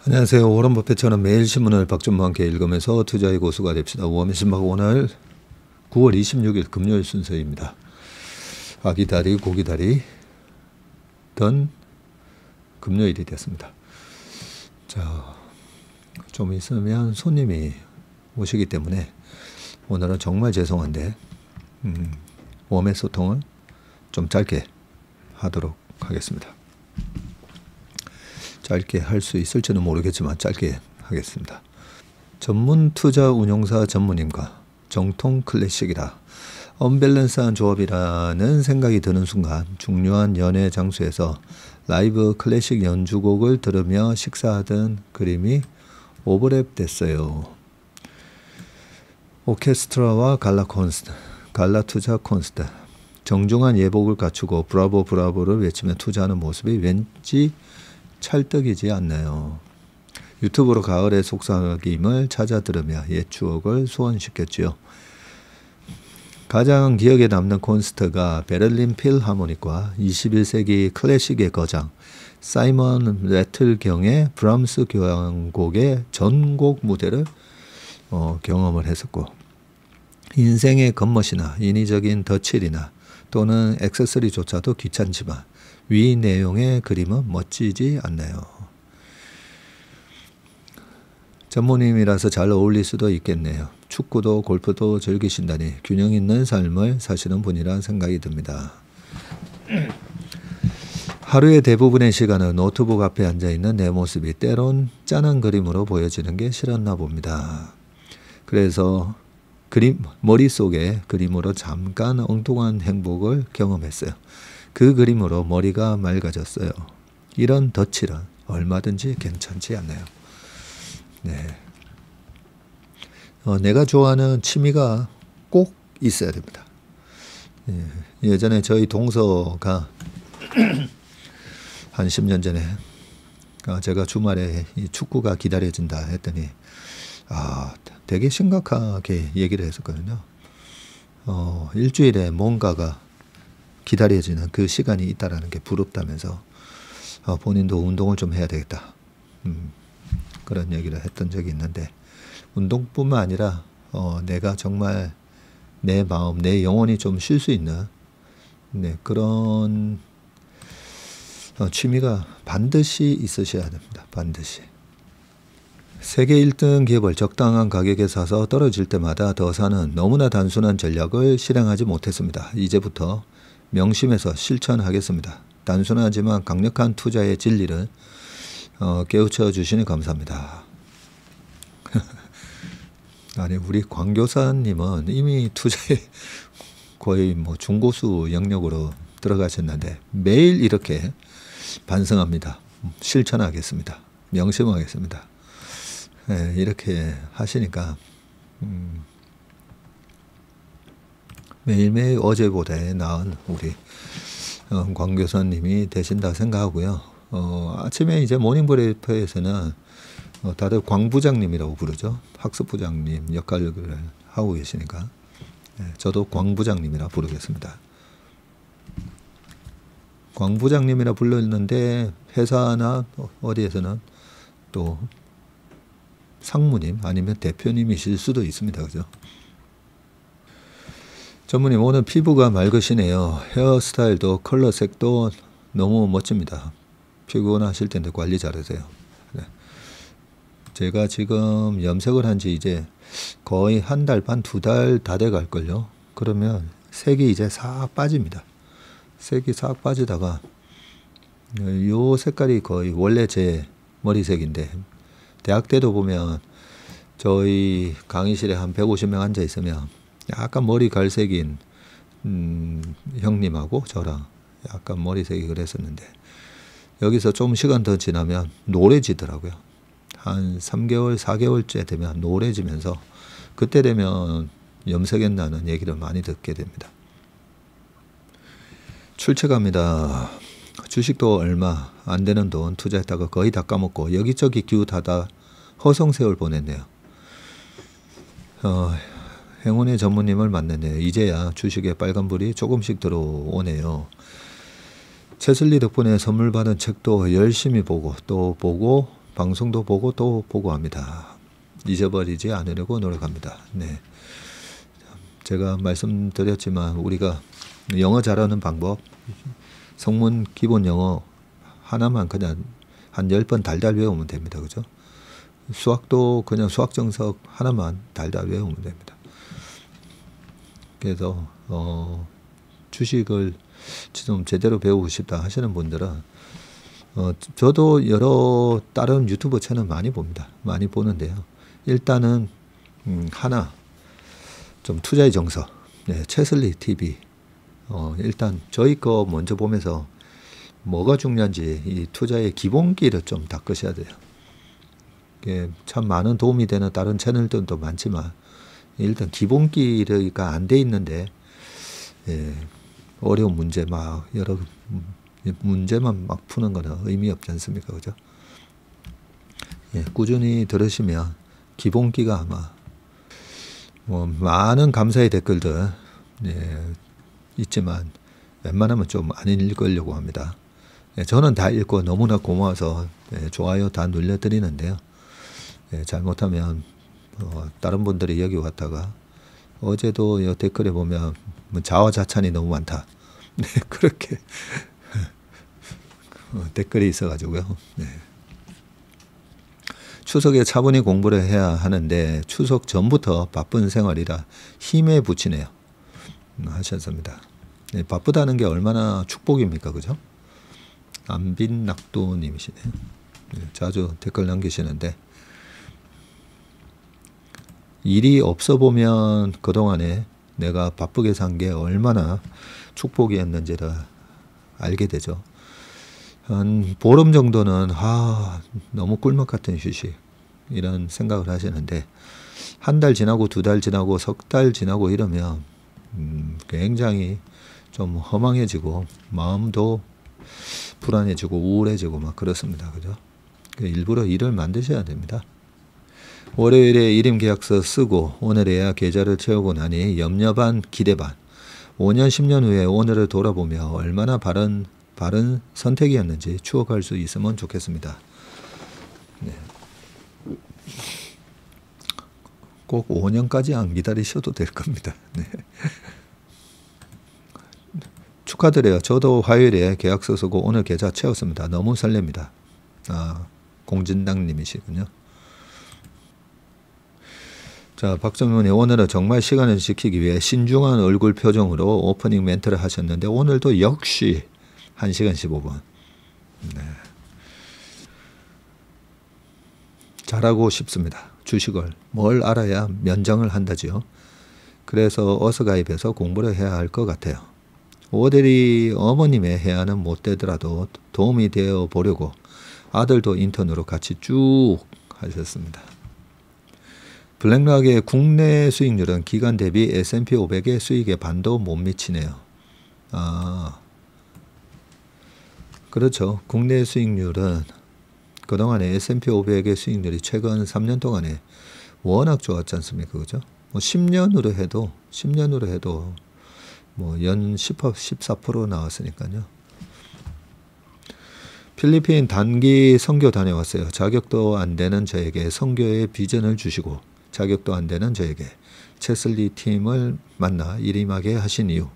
안녕하세요. 워런 버핏처럼 매일 신문을 박준모와 함께 읽으면서 투자의 고수가 됩시다. 워맨 신박 오늘 9월 26일 금요일 순서입니다. 아기다리 고기다리 던 금요일이 됐습니다. 자, 좀 있으면 손님이 오시기 때문에 오늘은 정말 죄송한데 웜의 소통을 좀 짧게 하도록 하겠습니다. 짧게 할 수 있을지는 모르겠지만 짧게 하겠습니다. 전문 투자 운용사 전무님과 정통 클래식이다. 언밸런스한 조합이라는 생각이 드는 순간 중요한 연회 장소에서 라이브 클래식 연주곡을 들으며 식사하던 그림이 오버랩 됐어요. 오케스트라와 갈라 투자 콘스트. 정중한 예복을 갖추고 브라보 브라보를 외치며 투자하는 모습이 왠지 찰떡이지 않나요. 유튜브로 가을의 속삭임을 찾아 들으며 옛 추억을 소환시켰지요. 가장 기억에 남는 콘서트가 베를린 필하모닉과 21세기 클래식의 거장 사이먼 레틀경의 브람스 교향곡의 전곡 무대를 경험을 했었고, 인생의 겉멋이나 인위적인 덧칠이나 또는 액세서리조차도 귀찮지만 위 내용의 그림은 멋지지 않나요? 전무님이라서 잘 어울릴 수도 있겠네요. 축구도 골프도 즐기신다니 균형 있는 삶을 사시는 분이라 생각이 듭니다. 하루의 대부분의 시간은 노트북 앞에 앉아있는 내 모습이 때론 짠한 그림으로 보여지는 게 싫었나 봅니다. 그래서 머릿속에 그림으로 잠깐 엉뚱한 행복을 경험했어요. 그 그림으로 머리가 맑아졌어요. 이런 덧칠은 얼마든지 괜찮지 않나요? 네. 내가 좋아하는 취미가 꼭 있어야 됩니다. 예전에 저희 동서가 한 10년 전에 제가 주말에 이 축구가 기다려진다 했더니 되게 심각하게 얘기를 했었거든요. 일주일에 뭔가가 기다려지는 그 시간이 있다라는 게 부럽다면서 본인도 운동을 좀 해야 되겠다. 그런 얘기를 했던 적이 있는데, 운동뿐만 아니라 내가 정말 내 마음, 내 영혼이 좀 쉴 수 있는 그런 취미가 반드시 있으셔야 됩니다. 반드시. 세계 1등 기업을 적당한 가격에 사서 떨어질 때마다 더 사는 너무나 단순한 전략을 실행하지 못했습니다. 이제부터 명심해서 실천하겠습니다. 단순하지만 강력한 투자의 진리를 깨우쳐 주시니 감사합니다. 아니, 우리 광 교사님은 이미 투자에 거의 중고수 영역으로 들어가셨는데 매일 이렇게 반성합니다. 실천하겠습니다. 명심하겠습니다. 이렇게 하시니까 매일매일 어제보다 나은 우리 광 교사님이 되신다 생각하고요. 아침에 이제 모닝 브레이크에서는 다들 광 부장님이라고 부르죠. 학습 부장님 역할을 하고 계시니까 저도 광 부장님이라 부르겠습니다. 광 부장님이라 불렀는데 회사나 어디에서는 또 상무님 아니면 대표님이실 수도 있습니다. 그죠? 전무님, 오늘 피부가 맑으시네요. 헤어스타일도 컬러색도 너무 멋집니다. 피곤하실 텐데 관리 잘하세요. 네. 제가 지금 염색을 한 지 이제 거의 한 달 반, 2달 다 돼 갈걸요. 그러면 색이 이제 싹 빠집니다. 색이 싹 빠지다가 요 색깔이 거의 원래 제 머리색인데, 대학 때도 보면 저희 강의실에 한 150명 앉아 있으면 약간 머리 갈색인 형님하고 저랑 약간 머리색이 그랬었는데, 여기서 좀 시간 더 지나면 노래지더라고요. 한 3개월, 4개월째 되면 노래지면서 그때 되면 염색했다는 얘기를 많이 듣게 됩니다. 출첵합니다. 주식도 얼마 안 되는 돈 투자했다가 거의 다 까먹고 여기저기 기웃하다 허송세월 보냈네요. 행운의 전무님을 만났네요. 이제야 주식에 빨간불이 조금씩 들어오네요. 채슬리 덕분에 선물 받은 책도 열심히 보고 또 보고 방송도 보고 또 보고 합니다. 잊어버리지 않으려고 노력합니다. 네. 제가 말씀드렸지만 우리가 영어 잘하는 방법, 성문 기본 영어 하나만 그냥 한 10번 달달 외우면 됩니다. 그죠? 수학도 그냥 수학 정석 하나만 달달 외우면 됩니다. 그래서 주식을 좀 제대로 배우고 싶다 하시는 분들은 저도 여러 다른 유튜브 채널 많이 봅니다. 많이 보는데요. 일단은 하나 좀 투자의 정석, 네, 최슬리 TV 일단 저희 거 먼저 보면서 뭐가 중요한지 이 투자의 기본기를 좀 닦으셔야 돼요. 참 많은 도움이 되는 다른 채널들도 많지만 일단 기본기가 안 돼 있는데 어려운 문제 막 여러 문제만 막 푸는 거는 의미 없지 않습니까? 그죠? 꾸준히 들으시면 기본기가 아마 뭐 많은 감사의 댓글들 있지만 웬만하면 좀 안 읽으려고 합니다. 저는 다 읽고 너무나 고마워서 좋아요 다 눌러드리는데요. 잘못하면 다른 분들이 여기 왔다가 어제도 이 댓글에 보면 자화자찬이 너무 많다. 네, 그렇게 댓글이 있어가지고요. 네. 추석에 차분히 공부를 해야 하는데 추석 전부터 바쁜 생활이라 힘에 부치네요. 하셨습니다. 네, 바쁘다는 게 얼마나 축복입니까? 그죠? 안빈낙도님이시네요. 네, 자주 댓글 남기시는데 일이 없어 보면 그동안에 내가 바쁘게 산 게 얼마나 축복이었는지를 알게 되죠. 한 보름 정도는 너무 꿀맛 같은 휴식 이런 생각을 하시는데 한 달 지나고 2달 지나고 3달 지나고 이러면 굉장히 좀 허망해지고 마음도 불안해지고 우울해지고 막 그렇습니다. 그죠? 일부러 일을 만드셔야 됩니다. 월요일에 일임계약서 쓰고 오늘에야 계좌를 채우고 나니 염려 반 기대 반 5년 10년 후에 오늘을 돌아보며 얼마나 바른 선택이었는지 추억할 수 있으면 좋겠습니다. 네. 꼭 5년까지 안 기다리셔도 될 겁니다. 네. 축하드려요. 저도 화요일에 계약서 쓰고 오늘 계좌 채웠습니다. 너무 설렙니다. 공진당님이시군요. 자, 박정민이 오늘은 정말 시간을 지키기 위해 신중한 얼굴 표정으로 오프닝 멘트를 하셨는데 오늘도 역시 1시간 15분. 네. 잘하고 싶습니다. 주식을 뭘 알아야 면장을 한다지요. 그래서 어서 가입해서 공부를 해야 할 것 같아요. 오대리 어머님의 해안은 못 되더라도 도움이 되어 보려고 아들도 인턴으로 같이 쭉 하셨습니다. 블랙락의 국내 수익률은 기간 대비 S&P 500의 수익의 반도 못 미치네요. 그렇죠. 국내 수익률은 그동안에 S&P 500의 수익률이 최근 3년 동안에 워낙 좋았지 않습니까? 그죠? 뭐 10년으로 해도 뭐 연 14% 나왔으니까요. 필리핀 단기 선교 다녀왔어요. 자격도 안 되는 저에게 선교의 비전을 주시고 자격도 안 되는 저에게 체슬리 팀을 만나 일임하게 하신 이유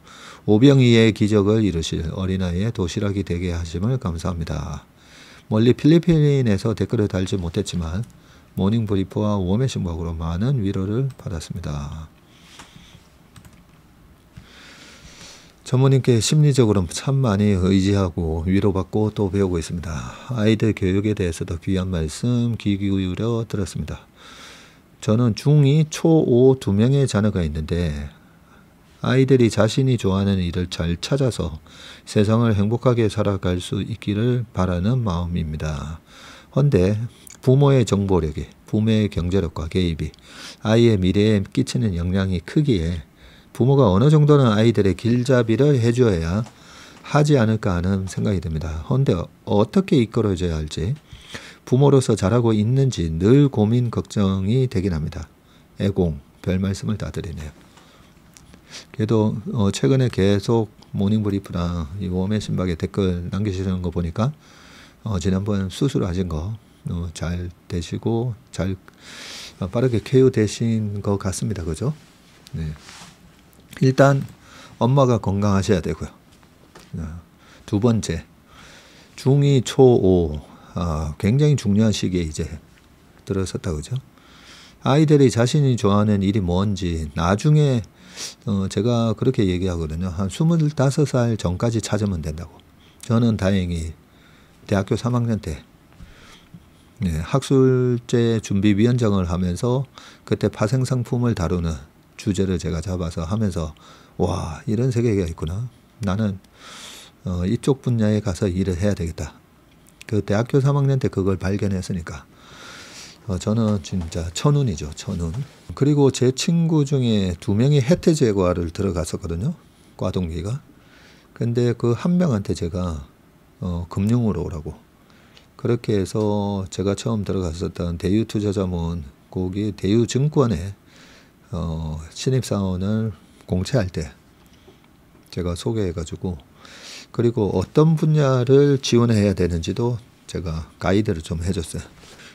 오병이의 기적을 이루실 어린아이의 도시락이 되게 하심을 감사합니다. 멀리 필리핀에서 댓글을 달지 못했지만 모닝브리프와 웜의 신박으로 많은 위로를 받았습니다. 전무님께 심리적으로 참 많이 의지하고 위로받고 또 배우고 있습니다. 아이들 교육에 대해서도 귀한 말씀 귀 기울여 들었습니다. 저는 중2, 초5 2명의 자녀가 있는데 아이들이 자신이 좋아하는 일을 잘 찾아서 세상을 행복하게 살아갈 수 있기를 바라는 마음입니다. 헌데 부모의 정보력이, 부모의 경제력과 개입이 아이의 미래에 끼치는 영향이 크기에 부모가 어느 정도는 아이들의 길잡이를 해줘야 하지 않을까 하는 생각이 듭니다. 헌데 어떻게 이끌어줘야 할지 부모로서 잘하고 있는지 늘 고민 걱정이 되긴 합니다. 애공 별 말씀을 다 드리네요. 그래도 최근에 계속 모닝브리프랑 이 웜의 신박에 댓글 남기시는 거 보니까 지난번 수술하신 거 잘 되시고 잘 빠르게 쾌유되신 것 같습니다. 그죠? 네. 일단 엄마가 건강하셔야 되고요. 두 번째, 중2, 초5 굉장히 중요한 시기에 이제 들어섰다. 그죠? 아이들이 자신이 좋아하는 일이 뭔지 나중에 제가 그렇게 얘기하거든요. 한 25살 전까지 찾으면 된다고. 저는 다행히 대학교 3학년 때 학술제 준비위원장을 하면서 그때 파생상품을 다루는 주제를 제가 잡아서 하면서 와, 이런 세계가 있구나. 나는 이쪽 분야에 가서 일을 해야 되겠다. 그 대학교 3학년 때 그걸 발견했으니까 저는 진짜 천운이죠. 천운. 그리고 제 친구 중에 2명이 해태제과를 들어갔었거든요. 과동기가. 근데 그 한 명한테 제가 금융으로 오라고. 그렇게 해서 제가 처음 들어갔었던 대유투자자문 거기 대유증권에 신입사원을 공채할 때 제가 소개해가지고 그리고 어떤 분야를 지원해야 되는지도 제가 가이드를 좀 해줬어요.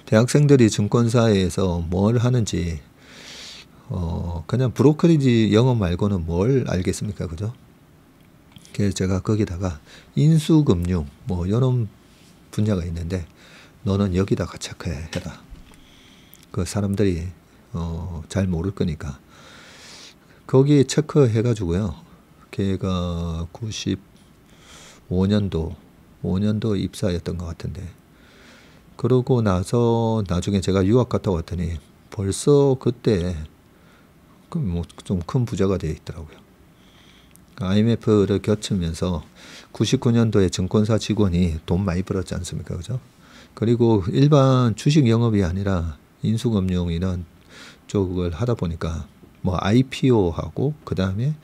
대학생들이 증권사에서 뭘 하는지 그냥 브로커리지 영업 말고는 뭘 알겠습니까? 그죠? 그래서 제가 거기다가 인수금융 뭐 이런 분야가 있는데 너는 여기다가 체크해라. 그 사람들이 잘 모를 거니까 거기에 체크해가지고요. 걔가 95년도 입사였던 것 같은데 그러고 나서 나중에 제가 유학 갔다 왔더니 벌써 그때 뭐 좀 큰 부자가 되어 있더라고요. IMF를 겪으면서 99년도에 증권사 직원이 돈 많이 벌었지 않습니까? 그죠? 그리고 일반 주식 영업이 아니라 인수금융 이런 쪽을 하다 보니까 뭐 IPO하고 그 다음에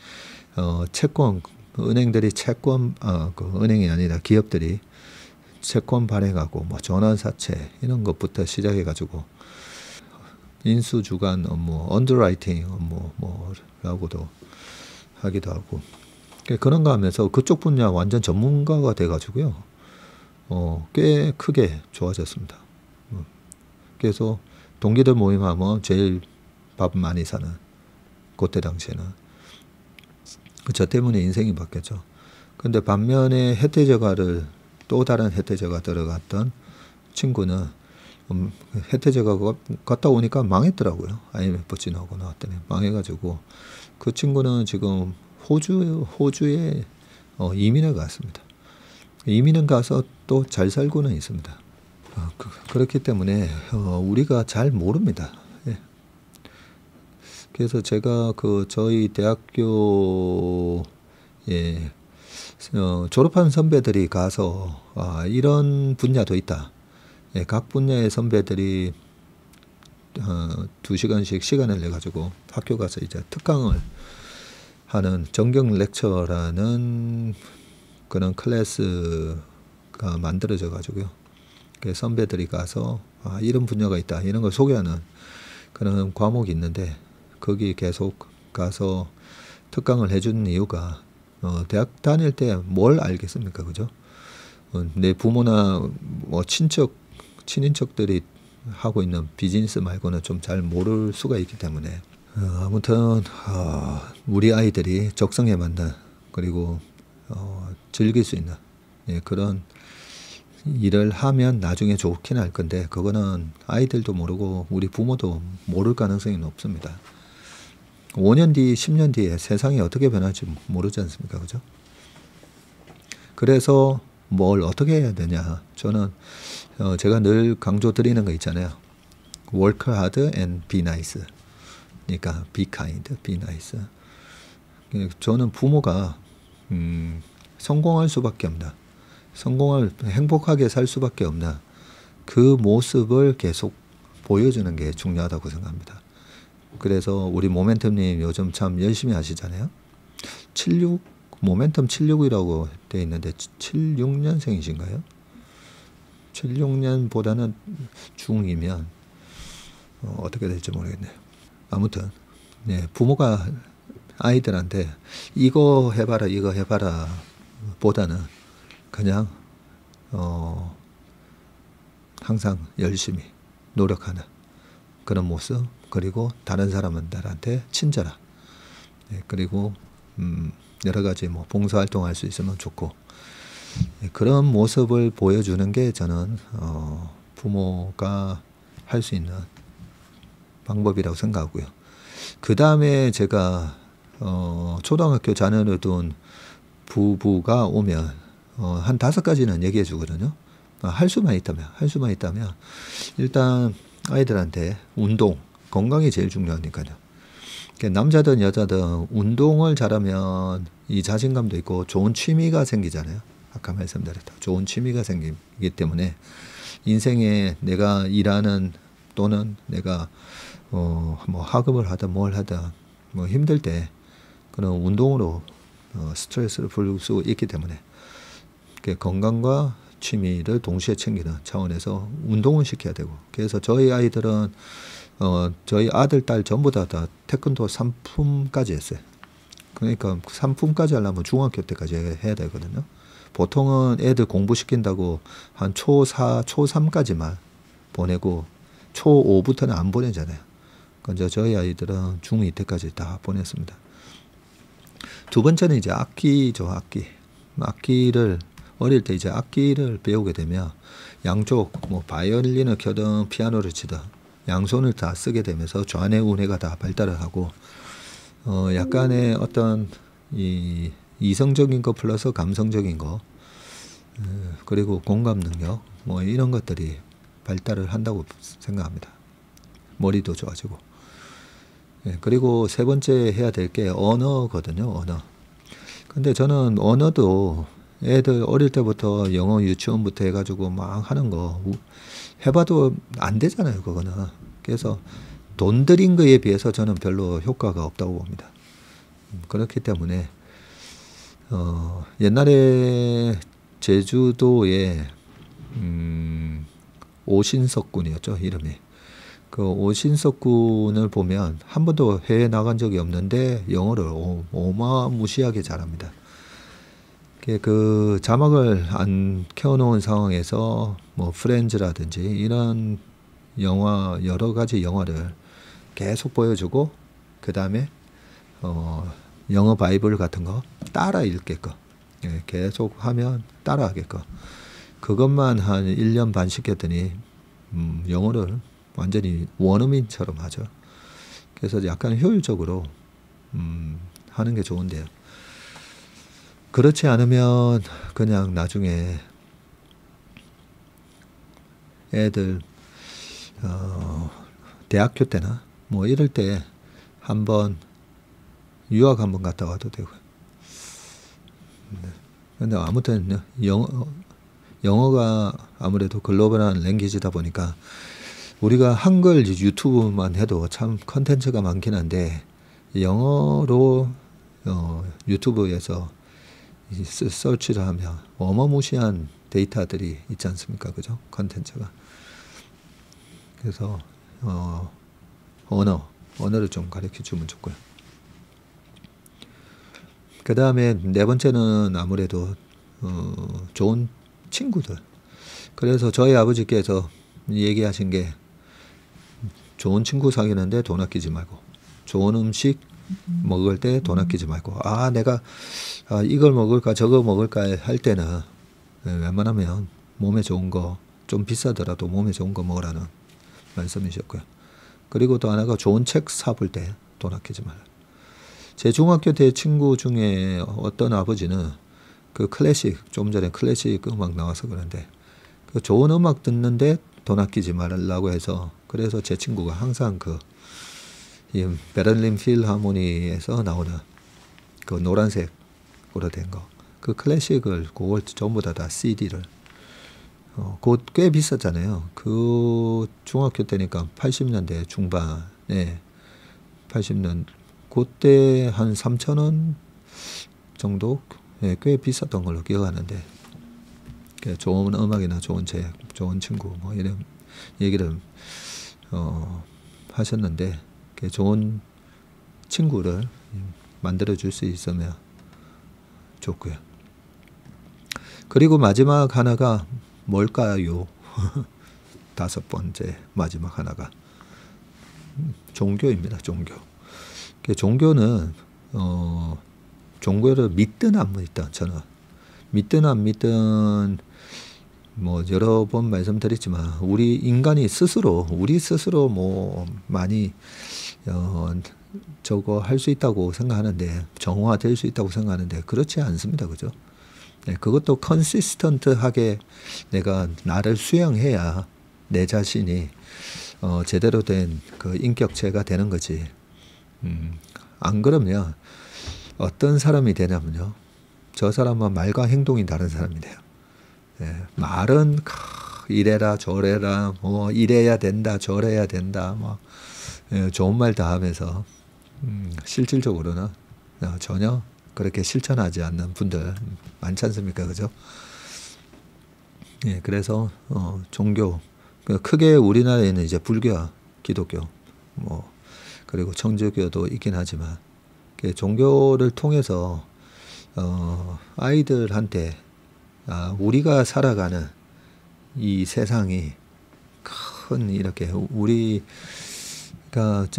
채권 은행들이 채권 그 은행이 아니라 기업들이 채권 발행하고 뭐 전환사채 이런 것부터 시작해 가지고 인수주간 업무, 언더라이팅 업무 뭐라고도 하기도 하고 그런 거 하면서 그쪽 분야 완전 전문가가 돼 가지고요. 꽤 크게 좋아졌습니다. 그래서 동기들 모임하면 제일 밥 많이 사는 그때 당시에는 저 때문에 인생이 바뀌었죠. 근데 반면에 해태제과를 또 다른 해태제과 들어갔던 친구는 해태제과 갔다 오니까 망했더라고요. IMF 지나고 나왔더니 망해가지고 그 친구는 지금 호주에 이민을 갔습니다. 이민은 가서 또 잘 살고는 있습니다. 그렇기 때문에 우리가 잘 모릅니다. 예. 그래서 제가 그 저희 대학교에 졸업한 선배들이 가서 이런 분야도 있다. 예, 각 분야의 선배들이 2시간씩 시간을 내 가지고 학교 가서 이제 특강을 하는 정경 렉처라는 그런 클래스가 만들어져 가지고요. 그 선배들이 가서 이런 분야가 있다 이런 걸 소개하는 그런 과목이 있는데 거기 계속 가서 특강을 해주는 이유가 대학 다닐 때 뭘 알겠습니까? 그죠? 내 부모나 뭐 친인척들이 하고 있는 비즈니스 말고는 좀 잘 모를 수가 있기 때문에 아무튼 우리 아이들이 적성에 맞는 그리고 즐길 수 있는 그런 일을 하면 나중에 좋긴 할 건데 그거는 아이들도 모르고 우리 부모도 모를 가능성이 높습니다. 5년 뒤, 10년 뒤에 세상이 어떻게 변할지 모르지 않습니까? 그죠? 그래서 뭘 어떻게 해야 되냐. 저는 제가 늘 강조 드리는 거 있잖아요. Work hard and be nice. 그러니까 be kind, be nice. 저는 부모가 성공할 수밖에 없나. 행복하게 살 수밖에 없나. 그 모습을 계속 보여주는 게 중요하다고 생각합니다. 그래서 우리 모멘텀님 요즘 참 열심히 하시잖아요. 모멘텀 76이라고 되어 있는데 76년생이신가요? 76년보다는 중이면 어떻게 될지 모르겠네요. 아무튼 부모가 아이들한테 이거 해봐라 보다는 그냥 항상 열심히 노력하는 그런 모습, 그리고 다른 사람들한테 친절한, 그리고 여러 가지 뭐 봉사활동할 수 있으면 좋고, 그런 모습을 보여주는 게 저는 부모가 할 수 있는 방법이라고 생각하고요. 그 다음에 제가 초등학교 자녀를 둔 부부가 오면 한 5가지는 얘기해 주거든요. 할 수만 있다면 일단 아이들한테 운동, 건강이 제일 중요하니까요. 남자든 여자든 운동을 잘하면 이 자신감도 있고 좋은 취미가 생기잖아요. 아까 말씀드렸다. 좋은 취미가 생기기 때문에 인생에 내가 일하는 또는 내가 뭐 학업을 하든 뭘 하든 뭐 힘들 때 그런 운동으로 스트레스를 풀 수 있기 때문에 건강과 취미를 동시에 챙기는 차원에서 운동을 시켜야 되고, 그래서 저희 아이들은 저희 아들, 딸 전부 다 태권도 3품까지 했어요. 그러니까 3품까지 하려면 중학교 때까지 해야 되거든요. 보통은 애들 공부시킨다고 한 초4, 초3까지만 보내고 초5부터는 안 보내잖아요. 그러니까 저희 아이들은 중2 때까지 다 보냈습니다. 두 번째는 이제 악기죠, 악기. 악기를 어릴 때 이제 악기를 배우게 되면 양쪽 뭐 바이올린을 켜든 피아노를 치든 양손을 다 쓰게 되면서 좌뇌 우뇌가 다 발달을 하고 약간의 어떤 이 이성적인 거 플러스 감성적인 거, 그리고 공감 능력 뭐 이런 것들이 발달을 한다고 생각합니다. 머리도 좋아지고. 그리고 세 번째 해야 될 게 언어거든요. 언어. 근데 저는 언어도 애들 어릴 때부터 영어 유치원부터 해가지고 막 하는 거 해봐도 안 되잖아요, 그거는. 그래서 돈 들인 거에 비해서 저는 별로 효과가 없다고 봅니다. 그렇기 때문에 옛날에 제주도에 오신석 군이었죠, 이름이. 그 오신석 군을 보면 한 번도 해외 나간 적이 없는데 영어를 어마무시하게 잘합니다. 그 자막을 안 켜놓은 상황에서 뭐 프렌즈라든지 이런 영화, 여러 가지 영화를 계속 보여주고, 그 다음에 영어 바이블 같은 거 따라 읽게끔 계속 하면 따라 하게끔, 그것만 한 1년 반 시켰더니 영어를 완전히 원어민처럼 하죠. 그래서 약간 효율적으로 하는 게 좋은데요. 그렇지 않으면 그냥 나중에 애들 대학교 때나 뭐 이럴 때 한번 유학 한번 갔다 와도 되고요. 근데 아무튼 영어가 아무래도 글로벌한 랭귀지다 보니까 우리가 한글 유튜브만 해도 참 컨텐츠가 많긴 한데, 영어로 유튜브에서 서치를 하면 어마무시한 데이터들이 있지 않습니까? 그죠? 컨텐츠가. 그래서 언어를 좀 가르쳐 주면 좋고요. 그 다음에 네 번째는 아무래도 좋은 친구들. 그래서 저희 아버지께서 얘기하신 게, 좋은 친구 사귀는데 돈 아끼지 말고, 좋은 음식 먹을 때 돈 아끼지 말고, 내가 이걸 먹을까 저거 먹을까 할 때는 웬만하면 몸에 좋은 거, 좀 비싸더라도 몸에 좋은 거 먹으라는 말씀이셨고요. 그리고 또 하나가 좋은 책 사볼 때 돈 아끼지 말라. 제 중학교 때 친구 중에 어떤 아버지는 그 클래식, 좀 전에 클래식 음악 나와서 그런데 그 좋은 음악 듣는데 돈 아끼지 말라고 해서, 그래서 제 친구가 항상 이 베를린 필하모니에서 나오는 그 노란색으로 된 거, 그 클래식을 그걸 전부 다 CD를 그거 꽤 비쌌잖아요. 그 중학교 때니까 80년대 중반에 80년 그때 한 3,000원 정도 꽤 비쌌던 걸로 기억하는데, 좋은 음악이나 좋은 책, 좋은 친구 뭐 이런 얘기를 하셨는데, 좋은 친구를 만들어 줄 수 있으면 좋고요. 그리고 마지막 하나가 뭘까요? 다섯 번째 마지막 하나가 종교입니다. 종교. 종교는 종교를 믿든 안 믿든 저는 믿든 안 믿든 뭐 여러 번 말씀드렸지만 우리 인간이 스스로 우리 스스로 뭐 많이 저거 할 수 있다고 생각하는데 정화될 수 있다고 생각하는데 그렇지 않습니다. 그죠? 네, 그것도 컨시스턴트하게 내가 나를 수양해야 내 자신이 제대로 된 그 인격체가 되는 거지. 안 그러면 어떤 사람이 되냐면요. 저 사람은 말과 행동이 다른 사람이 돼요. 예, 말은 이래라 저래라 뭐 이래야 된다 저래야 된다 뭐 좋은 말 다 하면서 실질적으로는 전혀 그렇게 실천하지 않는 분들 많지 않습니까? 그죠? 예, 그래서 종교 크게 우리나라에는 이제 불교와 기독교 뭐 그리고 천주교도 있긴 하지만 종교를 통해서 아이들한테 우리가 살아가는 이 세상이 큰 이렇게 우리가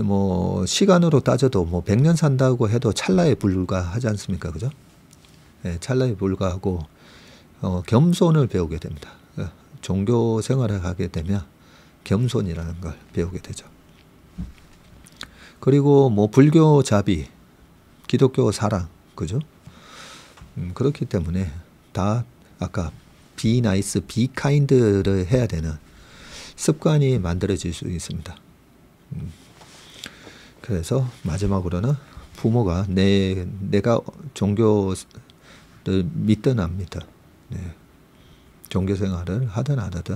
뭐 시간으로 따져도 뭐 100년 산다고 해도 찰나에 불과하지 않습니까? 그죠? 네, 찰나에 불과하고 겸손을 배우게 됩니다. 종교 생활을 하게 되면 겸손이라는 걸 배우게 되죠. 그리고 뭐 불교 자비, 기독교 사랑, 그죠? 그렇기 때문에 다 아까 be nice, be kind를 해야 되는 습관이 만들어질 수 있습니다. 그래서 마지막으로는 부모가 내가 종교를 믿든 안 믿든 종교 생활을 하든 안 하든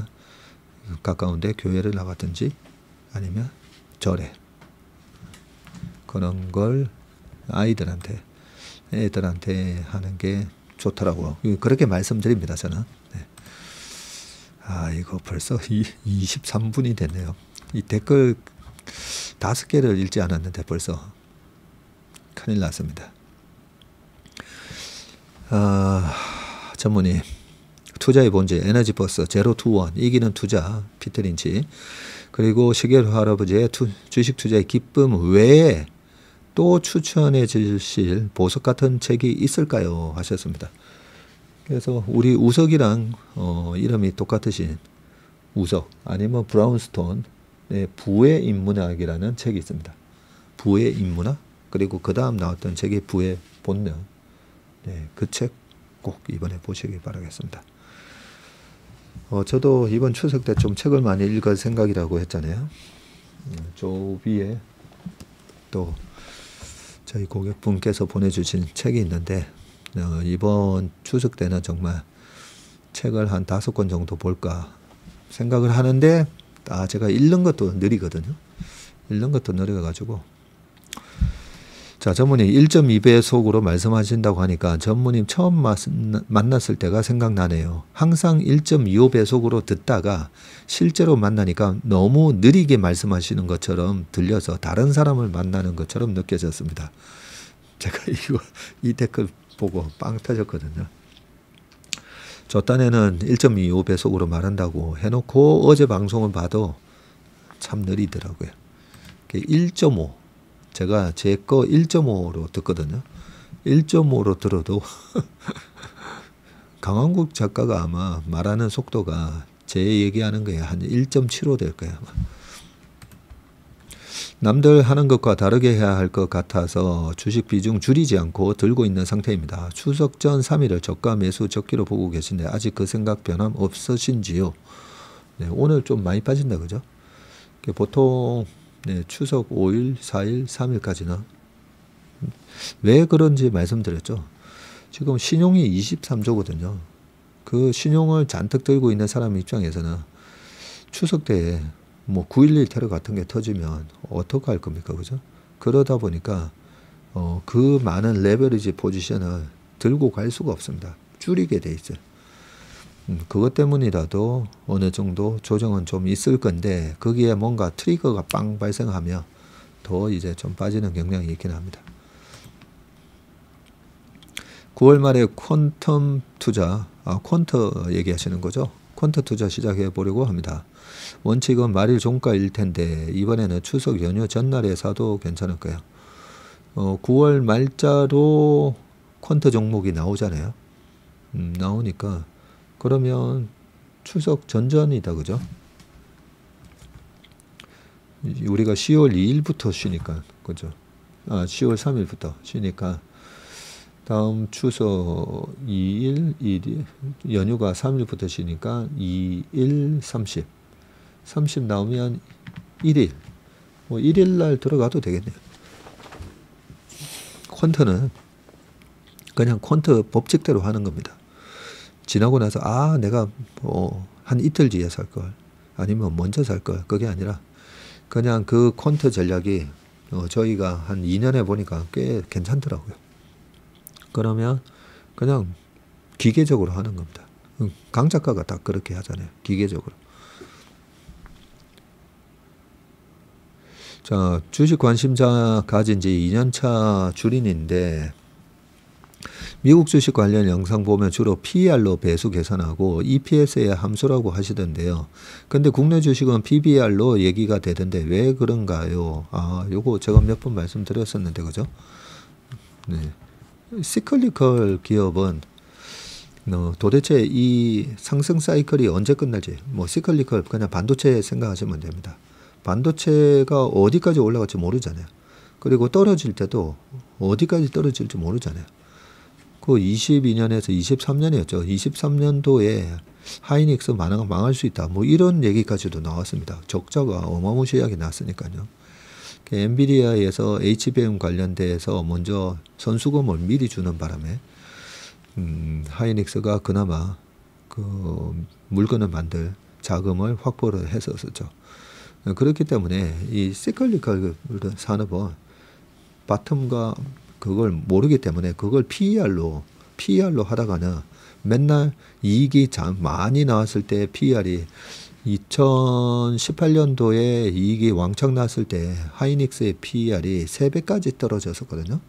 가까운데 교회를 나갔든지 아니면 절에 그런 걸 애들한테 하는 게 좋더라고요. 그렇게 말씀드립니다, 저는. 네. 이거 벌써 23분이 됐네요. 이 댓글 5개를 읽지 않았는데 벌써 큰일 났습니다. 전문의 투자의 본질, 에너지버스, 제로 투 원, 이기는 투자, 피터 린치. 그리고 시계로 할아버지의 주식 투자의 기쁨 외에 또 추천해 주실 보석 같은 책이 있을까요? 하셨습니다. 그래서 우리 우석이랑 이름이 똑같으신 우석 아니면 브라운스톤 부의 인문학이라는 책이 있습니다. 부의 인문학 그리고 그 다음 나왔던 책이 부의 본능. 그 책 꼭 이번에 보시기 바라겠습니다. 저도 이번 추석 때 좀 책을 많이 읽을 생각이라고 했잖아요. 저 위에 또 저희 고객분께서 보내주신 책이 있는데 이번 추석 때는 정말 책을 한 5권 정도 볼까 생각을 하는데 제가 읽는 것도 느리거든요. 읽는 것도 느려가지고 자, 전무님 1.2배속으로 말씀하신다고 하니까 전무님 처음 만났을 때가 생각나네요. 항상 1.25배속으로 듣다가 실제로 만나니까 너무 느리게 말씀하시는 것처럼 들려서 다른 사람을 만나는 것처럼 느껴졌습니다. 제가 이 댓글 보고 빵 터졌거든요. 저 딴에는 1.25배속으로 말한다고 해놓고 어제 방송을 봐도 참 느리더라고요. 1.5 제가 제 거 1.5로 듣거든요. 1.5로 들어도 강한국 작가가 아마 말하는 속도가 제 얘기하는 거에 한 1.75 될 거예요. 남들 하는 것과 다르게 해야 할 것 같아서 주식 비중 줄이지 않고 들고 있는 상태입니다. 추석 전 3일을 저가 매수 적기로 보고 계신데 아직 그 생각 변함 없으신지요? 네, 오늘 좀 많이 빠진다 그죠? 보통 추석 5일, 4일, 3일까지는 왜 그런지 말씀드렸죠. 지금 신용이 23조거든요. 그 신용을 잔뜩 들고 있는 사람 입장에서는 추석 때에 뭐 9.11 테러 같은 게 터지면 어떻게 할 겁니까? 그죠? 그러다 보니까 그 많은 레버리지 포지션을 들고 갈 수가 없습니다. 줄이게 돼 있어요. 그것 때문이라도 어느 정도 조정은 좀 있을 건데 거기에 뭔가 트리거가 빵 발생하면 더 이제 좀 빠지는 경향이 있긴 합니다. 9월 말에 퀀텀 투자, 퀀터 얘기하시는 거죠? 퀀터 투자 시작해 보려고 합니다. 원칙은 말일 종가일 텐데 이번에는 추석 연휴 전날에 사도 괜찮을 거예요. 9월 말자로 퀀터 종목이 나오잖아요. 나오니까 그러면 추석 전전이다, 그죠? 우리가 10월 2일부터 쉬니까, 그죠? 10월 3일부터 쉬니까 다음 추석 2일, 연휴가 3일부터 쉬니까 2일, 30 나오면 1일, 뭐 1일 날 들어가도 되겠네요. 퀀터는 그냥 퀀터 법칙대로 하는 겁니다. 지나고 나서 내가 한 이틀 뒤에 살 걸, 아니면 먼저 살 걸, 그게 아니라 그냥 그 퀀터 전략이 저희가 한 2년 해보니까 꽤 괜찮더라고요. 그러면 그냥 기계적으로 하는 겁니다. 강 작가가 딱 그렇게 하잖아요. 기계적으로. 자, 주식 관심자 가진 지 2년차 주린인데 미국 주식 관련 영상 보면 주로 PER로 배수 계산하고 EPS의 함수라고 하시던데요. 근데 국내 주식은 PBR로 얘기가 되던데 왜 그런가요? 요거 제가 몇 번 말씀드렸었는데, 그죠? 네. 시클리컬 기업은 도대체 이 상승 사이클이 언제 끝날지, 뭐 시클리컬 그냥 반도체 생각하시면 됩니다. 반도체가 어디까지 올라갈지 모르잖아요. 그리고 떨어질 때도 어디까지 떨어질지 모르잖아요. 그 22년에서 23년이었죠. 23년도에 하이닉스 망할 수 있다. 뭐 이런 얘기까지도 나왔습니다. 적자가 어마무시하게 났으니까요. 엔비디아에서 HBM 관련돼서 먼저 선수금을 미리 주는 바람에 하이닉스가 그나마 그 물건을 만들 자금을 확보를 했었죠. 그렇기 때문에 이 시클리컬 산업은 바텀과 그걸 모르기 때문에 그걸 PER로 하다가는 맨날 이익이 많이 나왔을 때 PER이 2018년도에 이익이 왕창 났을 때 하이닉스의 PER이 3배까지 떨어졌었거든요.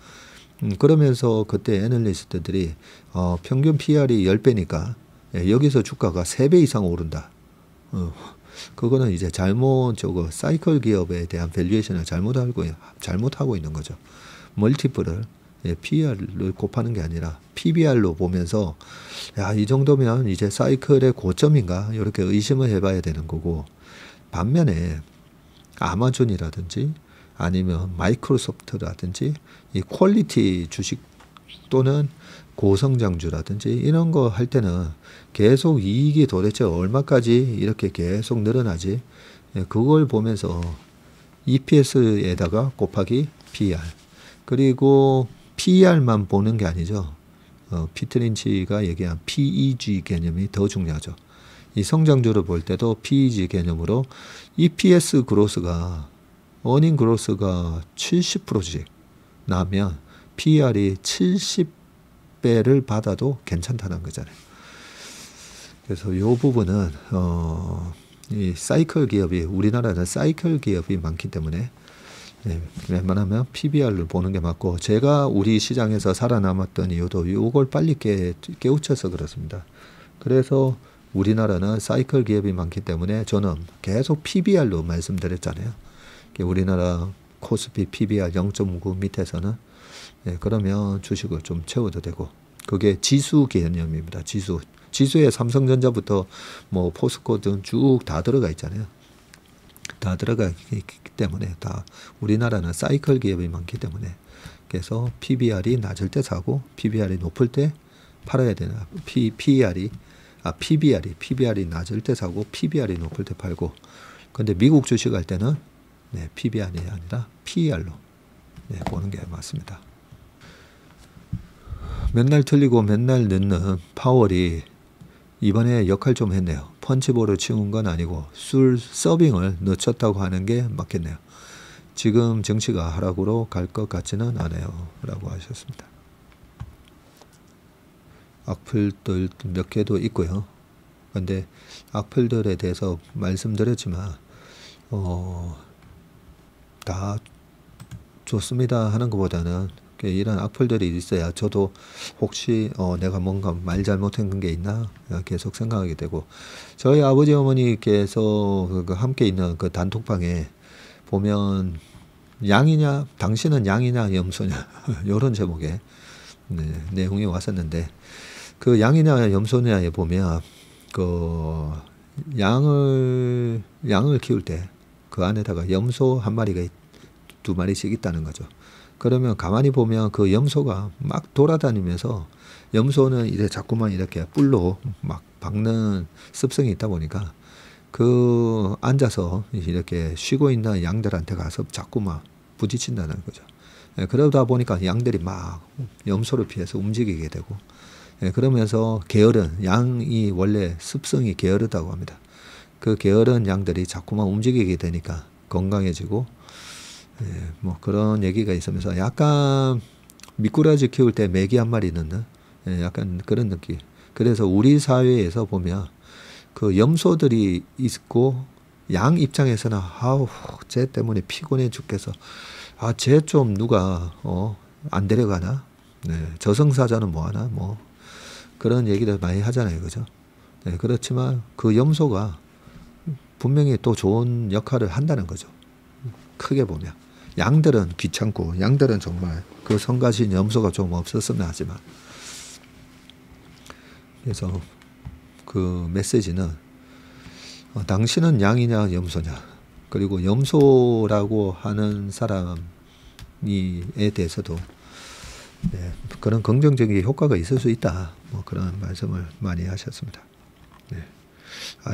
그러면서 그때 애널리스트들이 평균 PER이 10배니까 여기서 주가가 3배 이상 오른다. 그거는 이제 저거 사이클 기업에 대한 밸류에이션을 잘못하고 있는 거죠. 멀티플을 PER를 곱하는 게 아니라 PBR로 보면서 이 정도면 이제 사이클의 고점인가 이렇게 의심을 해봐야 되는 거고, 반면에 아마존이라든지 아니면 마이크로소프트라든지 이 퀄리티 주식 또는 고성장주라든지 이런 거 할 때는 계속 이익이 도대체 얼마까지 이렇게 계속 늘어나지, 그걸 보면서 EPS에다가 곱하기 PER, 그리고 PER만 보는 게 아니죠. 피터 린치가 얘기한 PEG 개념이 더 중요하죠. 이 성장주를 볼 때도 PEG 개념으로 EPS 그로스가 어닝 그로스가 70%씩 나면 PER이 70배를 받아도 괜찮다는 거잖아요. 그래서 이 부분은 이 사이클 기업이, 우리나라는 사이클 기업이 많기 때문에 웬만하면 PBR를 보는 게 맞고, 제가 우리 시장에서 살아남았던 이유도 이걸 빨리 깨우쳐서 그렇습니다. 그래서 우리나라는 사이클 기업이 많기 때문에 저는 계속 PBR로 말씀드렸잖아요. 우리나라 코스피 PBR 0.9 밑에서는 그러면 주식을 좀 채워도 되고, 그게 지수 개념입니다. 지수에 삼성전자부터 뭐 포스코 등 쭉 다 들어가 있잖아요. 다 들어가 있기 때문에 우리나라는 사이클 기업이 많기 때문에, 그래서 PBR이 낮을 때 사고 PBR이 높을 때 팔아야 되나, PBR이 낮을 때 사고 PBR이 높을 때 팔고. 근데 미국 주식 할 때는 PBR이 아니라 PER로 보는 게 맞습니다. 맨날 틀리고 맨날 늦는 파월이 이번에 역할 좀 했네요. 펀치볼을 치운 건 아니고 서빙을 늦췄다고 하는 게 맞겠네요. 지금 증시가 하락으로 갈 것 같지는 않아요 라고 하셨습니다. 악플들 몇 개도 있고요. 근데 악플들에 대해서 말씀드렸지만 다 좋습니다 하는 것보다는 이런 악플들이 있어야 저도 혹시 내가 뭔가 말 잘못한 게 있나 계속 생각하게 되고, 저희 아버지 어머니께서 함께 있는 그 단톡방에 보면 양이냐 당신은 양이냐 염소냐 이런 제목의 내용이 왔었는데, 그 양이냐 염소냐에 보면 그 양을 키울 때 그 안에다가 염소 한 마리가 2마리씩 있다는 거죠. 그러면 가만히 보면 그 염소가 막 돌아다니면서, 염소는 이제 자꾸만 이렇게 뿔로 막 박는 습성이 있다 보니까 그 앉아서 이렇게 쉬고 있는 양들한테 가서 자꾸 막 부딪힌다는 거죠. 그러다 보니까 양들이 막 염소를 피해서 움직이게 되고, 그러면서 게으른 양이 원래 습성이 게으르다고 합니다. 그 게으른 양들이 자꾸만 움직이게 되니까 건강해지고, 뭐 그런 얘기가 있으면서 약간 미꾸라지 키울 때 메기 한 마리 넣는 약간 그런 느낌. 그래서 우리 사회에서 보면 그 염소들이 있고, 양 입장에서는 아우 쟤 때문에 피곤해 죽겠어, 아 쟤 좀 누가 안 데려가나, 저승사자는 뭐하나, 뭐 그런 얘기를 많이 하잖아요, 그죠? 그렇지만 그 염소가 분명히 또 좋은 역할을 한다는 거죠. 크게 보면 양들은 귀찮고, 양들은 정말 그 성가신 염소가 좀 없었으면 하지만, 그래서 그 메시지는 당신은 양이냐 염소냐, 그리고 염소라고 하는 사람에 대해서도 그런 긍정적인 효과가 있을 수 있다, 뭐 그런 말씀을 많이 하셨습니다.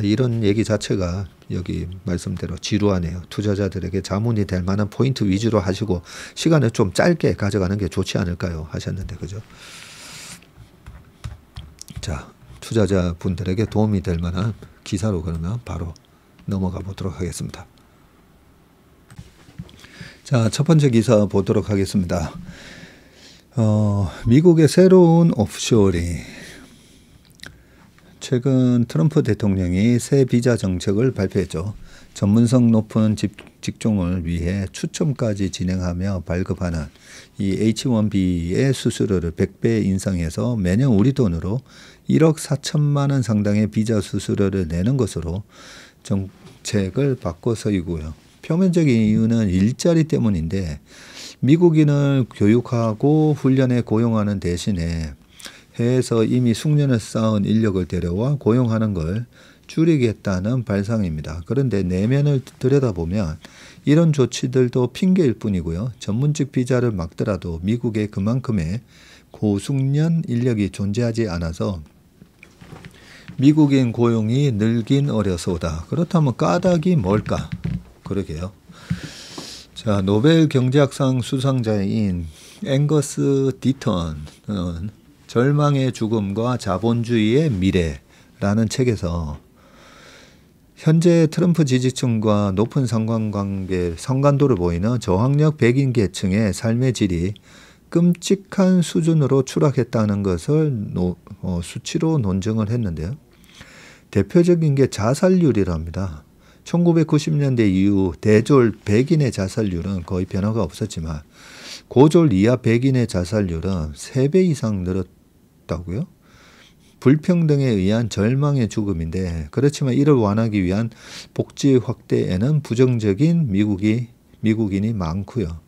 이런 얘기 자체가 여기 말씀대로 지루하네요. 투자자들에게 자문이 될 만한 포인트 위주로 하시고 시간을 좀 짧게 가져가는 게 좋지 않을까요? 하셨는데, 그죠? 자, 투자자분들에게 도움이 될 만한 기사로 그러면 바로 넘어가 보도록 하겠습니다. 자, 첫 번째 기사 보도록 하겠습니다. 미국의 새로운 오프쇼어링. 최근 트럼프 대통령이 새 비자 정책을 발표했죠. 전문성 높은 직종을 위해 추첨까지 진행하며 발급하는 이 H-1B의 수수료를 100배 인상해서 매년 우리 돈으로 1억 4천만 원 상당의 비자 수수료를 내는 것으로 정책을 바꿔서이고요. 표면적인 이유는 일자리 때문인데, 미국인을 교육하고 훈련에 고용하는 대신에 해외에서 이미 숙련을 쌓은 인력을 데려와 고용하는 걸 줄이겠다는 발상입니다. 그런데 내면을 들여다보면 이런 조치들도 핑계일 뿐이고요. 전문직 비자를 막더라도 미국에 그만큼의 고숙련 인력이 존재하지 않아서 미국인 고용이 늘긴 어려서다. 그렇다면 까닭이 뭘까? 그러게요. 자, 노벨 경제학상 수상자인 앵거스 디턴은 절망의 죽음과 자본주의의 미래라는 책에서 현재 트럼프 지지층과 높은 상관도를 보이는 저학력 백인 계층의 삶의 질이 끔찍한 수준으로 추락했다는 것을 수치로 논증을 했는데요. 대표적인 게 자살률이랍니다. 1990년대 이후 대졸 백인의 자살률은 거의 변화가 없었지만 고졸 이하 백인의 자살률은 3배 이상 늘었다고요? 불평등에 의한 절망의 죽음인데, 그렇지만 이를 완화하기 위한 복지 확대에는 부정적인 미국인이 많고요.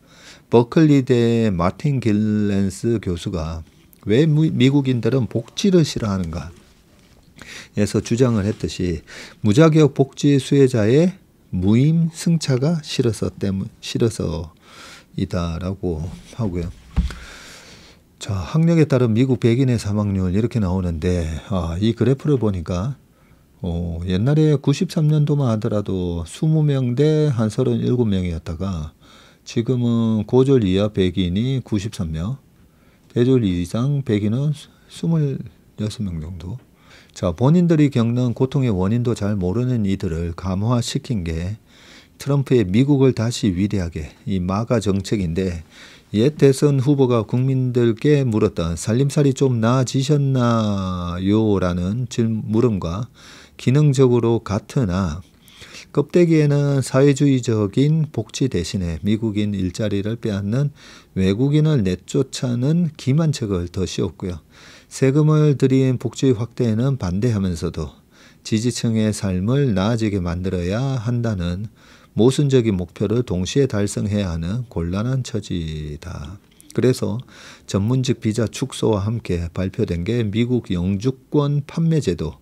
버클리대 마틴 길렌스 교수가 왜 미국인들은 복지를 싫어하는가 에서 주장을 했듯이 무자격 복지 수혜자의 무임 승차가 싫어서이다라고 하고요. 자, 학력에 따른 미국 백인의 사망률 이렇게 나오는데, 이 그래프를 보니까 옛날에 93년도만 하더라도 20명 대 한 37명이었다가 지금은 고졸 이하 백인이 93명, 대졸 이상 백인은 26명 정도. 자, 본인들이 겪는 고통의 원인도 잘 모르는 이들을 감화시킨 게 트럼프의 미국을 다시 위대하게, 이 마가 정책인데, 옛 대선 후보가 국민들께 물었던 살림살이 좀 나아지셨나요? 라는 물음과 기능적으로 같으나 껍데기에는 사회주의적인 복지 대신에 미국인 일자리를 빼앗는 외국인을 내쫓아는 기만책을 더 씌웠고요. 세금을 들인 복지 확대에는 반대하면서도 지지층의 삶을 나아지게 만들어야 한다는 모순적인 목표를 동시에 달성해야 하는 곤란한 처지다. 그래서 전문직 비자 축소와 함께 발표된 게 미국 영주권 판매제도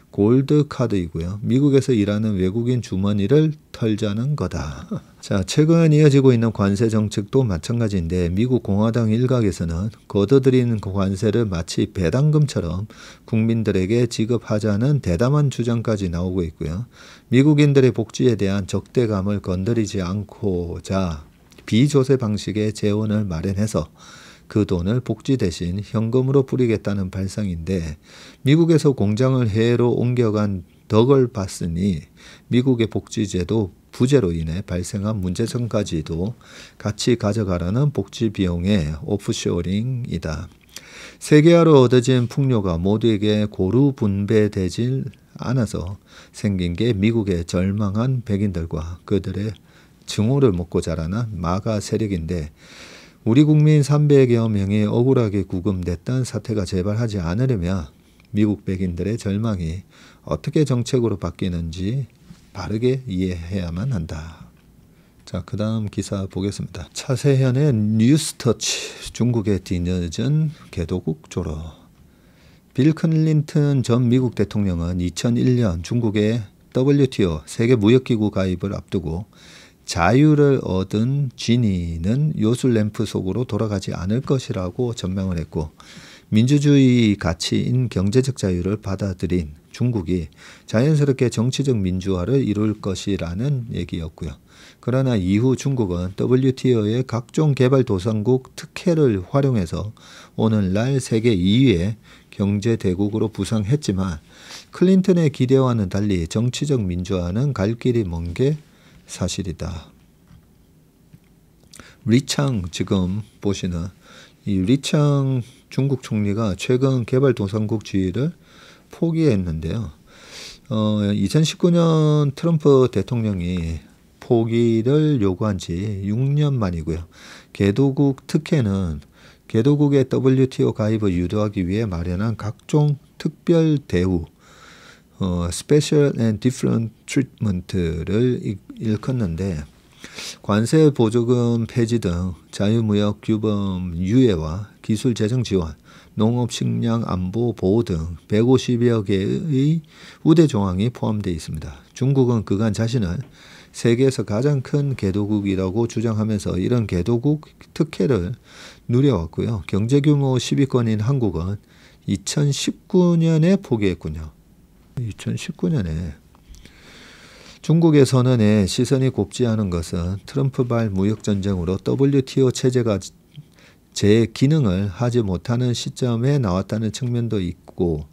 골드카드이고요. 미국에서 일하는 외국인 주머니를 털자는 거다. 자, 최근 이어지고 있는 관세 정책도 마찬가지인데 미국 공화당 일각에서는 걷어들이는 관세를 마치 배당금처럼 국민들에게 지급하자는 대담한 주장까지 나오고 있고요. 미국인들의 복지에 대한 적대감을 건드리지 않고자 비조세 방식의 재원을 마련해서 그 돈을 복지 대신 현금으로 뿌리겠다는 발상인데 미국에서 공장을 해외로 옮겨간 덕을 봤으니 미국의 복지제도 부재로 인해 발생한 문제점까지도 같이 가져가라는 복지 비용의 오프쇼링이다. 세계화로 얻어진 풍요가 모두에게 고루 분배되질 않아서 생긴 게 미국의 절망한 백인들과 그들의 증오를 먹고 자라난 마가 세력인데 우리 국민 300여 명이 억울하게 구금됐던 사태가 재발하지 않으려면 미국 백인들의 절망이 어떻게 정책으로 바뀌는지 바르게 이해해야만 한다. 자, 그 다음 기사 보겠습니다. 차세현의 뉴스터치, 중국의 뒤늦은 개도국 졸업. 빌 클린턴 전 미국 대통령은 2001년 중국의 WTO 세계무역기구 가입을 앞두고 자유를 얻은 지니는 요술램프 속으로 돌아가지 않을 것이라고 전망을 했고 민주주의 가치인 경제적 자유를 받아들인 중국이 자연스럽게 정치적 민주화를 이룰 것이라는 얘기였고요. 그러나 이후 중국은 WTO의 각종 개발도상국 특혜를 활용해서 오늘날 세계 2위의 경제대국으로 부상했지만 클린턴의 기대와는 달리 정치적 민주화는 갈 길이 먼 게 사실이다. 리창 지금 보시는 이 리창 중국 총리가 최근 개발도상국주의를 포기했는데요. 2019년 트럼프 대통령이 포기를 요구한 지 6년 만이고요. 개도국 특혜는 개도국의 WTO 가입을 유도하기 위해 마련한 각종 특별 대우 Special and Different Treatment를 일컫는데 관세 보조금 폐지 등 자유무역 규범 유예와 기술 재정 지원, 농업 식량 안보 보호 등 150여 개의 우대 조항이 포함되어 있습니다. 중국은 그간 자신을 세계에서 가장 큰 개도국이라고 주장하면서 이런 개도국 특혜를 누려왔고요. 경제규모 10위권인 한국은 2019년에 포기했군요. 2019년에 중국의 선언에 시선이 곱지 않은 것은 트럼프발 무역전쟁으로 WTO 체제가 제 기능을 하지 못하는 시점에 나왔다는 측면도 있고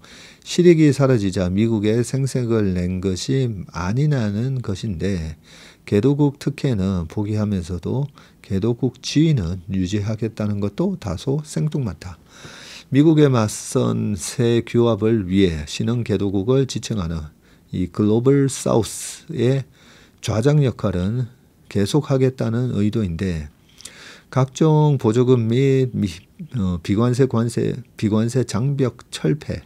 실익이 사라지자 미국에 생색을 낸 것이 아니라는 것인데 개도국 특혜는 포기하면서도 개도국 지위는 유지하겠다는 것도 다소 생뚱맞다. 미국에 맞선 새 규합을 위해 신흥 개도국을 지칭하는 이 글로벌 사우스의 좌장 역할은 계속하겠다는 의도인데 각종 보조금 및 비관세 장벽 철폐,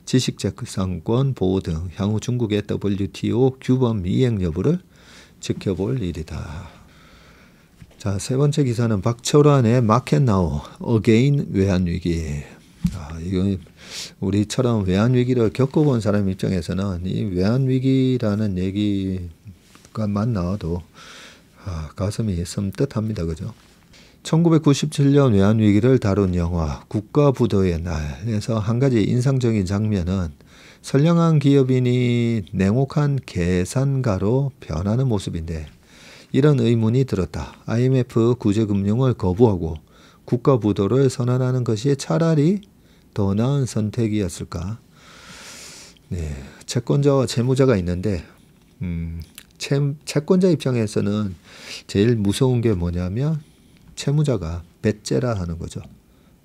지식재산권 보호 등 향후 중국의 WTO 규범 이행 여부를 지켜볼 일이다. 자, 세 번째 기사는 박철환의 마켓나우 어게인 외환위기. 이건 우리처럼 외환위기를 겪어본 사람 입장에서는 이 외환위기라는 얘기가만 나와도 가슴이 섬뜩합니다. 그죠? 1997년 외환위기를 다룬 영화 국가부도의 날에서 한 가지 인상적인 장면은 선량한 기업인이 냉혹한 계산가로 변하는 모습인데 이런 의문이 들었다. IMF 구제금융을 거부하고 국가부도를 선언하는 것이 차라리 더 나은 선택이었을까? 네, 채권자와 채무자가 있는데 채권자 입장에서는 제일 무서운 게 뭐냐면 채무자가 배째라 하는 거죠.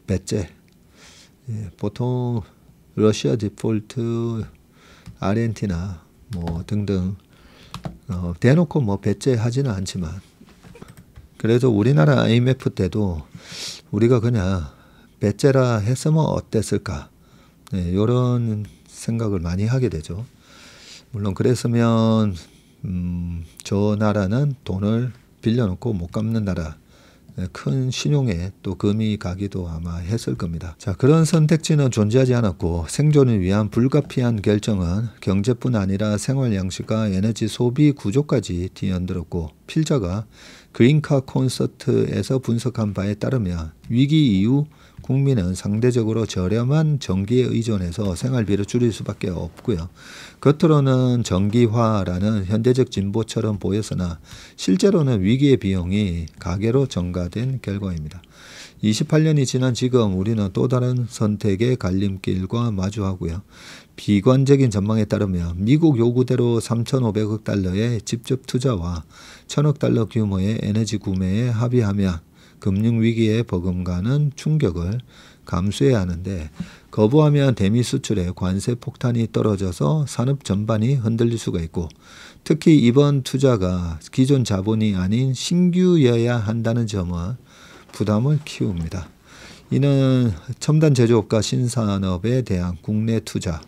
배째. 예, 보통 러시아 디폴트, 아르헨티나 뭐 등등 대놓고 뭐 배째 하지는 않지만 그래서 우리나라 IMF 때도 우리가 그냥 배째라 했으면 어땠을까, 네, 이런 생각을 많이 하게 되죠. 물론 그랬으면 저 나라는 돈을 빌려놓고 못 갚는 나라, 큰 신용에 또 금이 가기도 아마 했을 겁니다. 자, 그런 선택지는 존재하지 않았고 생존을 위한 불가피한 결정은 경제뿐 아니라 생활 양식과 에너지 소비 구조까지 뒤흔들었고, 필자가 그린카 콘서트에서 분석한 바에 따르면 위기 이후 국민은 상대적으로 저렴한 전기에 의존해서 생활비를 줄일 수밖에 없고요. 겉으로는 전기화라는 현대적 진보처럼 보였으나 실제로는 위기의 비용이 가계로 전가된 결과입니다. 28년이 지난 지금 우리는 또 다른 선택의 갈림길과 마주하고요. 비관적인 전망에 따르면 미국 요구대로 3,500억 달러의 직접 투자와 1,000억 달러 규모의 에너지 구매에 합의하면 금융위기에 버금가는 충격을 감수해야 하는데, 거부하면 대미 수출의 관세 폭탄이 떨어져서 산업 전반이 흔들릴 수가 있고, 특히 이번 투자가 기존 자본이 아닌 신규여야 한다는 점은 부담을 키웁니다. 이는 첨단 제조업과 신산업에 대한 국내 투자,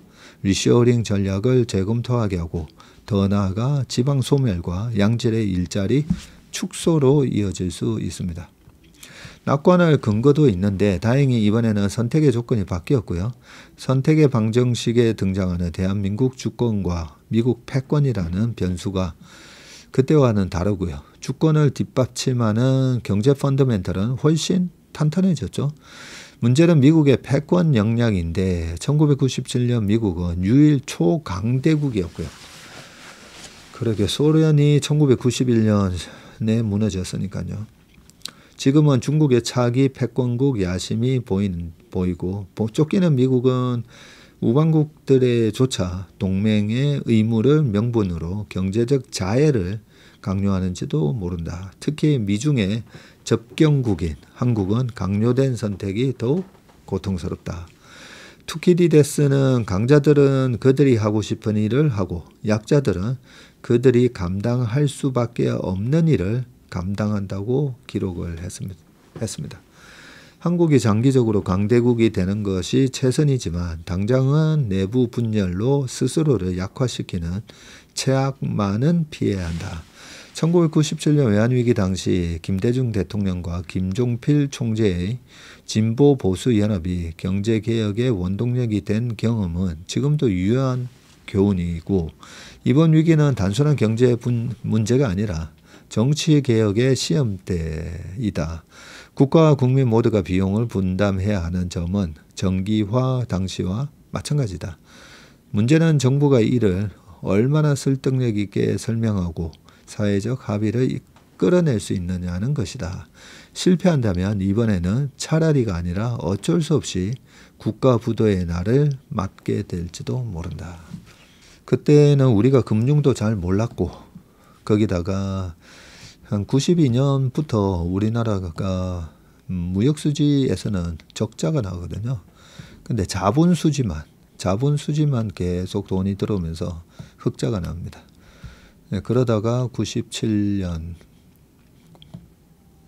리쇼어링 전략을 재검토하게 하고, 더 나아가 지방 소멸과 양질의 일자리 축소로 이어질 수 있습니다. 낙관할 근거도 있는데 다행히 이번에는 선택의 조건이 바뀌었고요. 선택의 방정식에 등장하는 대한민국 주권과 미국 패권이라는 변수가 그때와는 다르고요. 주권을 뒷받침하는 경제 펀더멘털은 훨씬 탄탄해졌죠. 문제는 미국의 패권 역량인데 1997년 미국은 유일 초강대국이었고요. 그러게 소련이 1991년에 무너졌으니까요. 지금은 중국의 차기 패권국 야심이 보이고 쫓기는 미국은 우방국들의 조차 동맹의 의무를 명분으로 경제적 자해를 강요하는지도 모른다. 특히 미중의 접경국인 한국은 강요된 선택이 더욱 고통스럽다. 투키디데스는 강자들은 그들이 하고 싶은 일을 하고 약자들은 그들이 감당할 수밖에 없는 일을 감당한다고 기록을 했습니다. 한국이 장기적으로 강대국이 되는 것이 최선이지만 당장은 내부 분열로 스스로를 약화시키는 최악만은 피해야 한다. 1997년 외환위기 당시 김대중 대통령과 김종필 총재의 진보보수연합이 경제개혁의 원동력이 된 경험은 지금도 유효한 교훈이고, 이번 위기는 단순한 경제 문제가 아니라 정치개혁의 시험대이다. 국가와 국민 모두가 비용을 분담해야 하는 점은 정기화 당시와 마찬가지다. 문제는 정부가 이를 얼마나 설득력 있게 설명하고 사회적 합의를 끌어낼 수 있느냐는 것이다. 실패한다면 이번에는 차라리가 아니라 어쩔 수 없이 국가 부도의 날을 맞게 될지도 모른다. 그때는 우리가 금융도 잘 몰랐고, 거기다가 한 92년부터 우리나라가 무역수지에서는 적자가 나거든요. 근데 자본수지만 계속 돈이 들어오면서 흑자가 납니다. 네, 그러다가 97년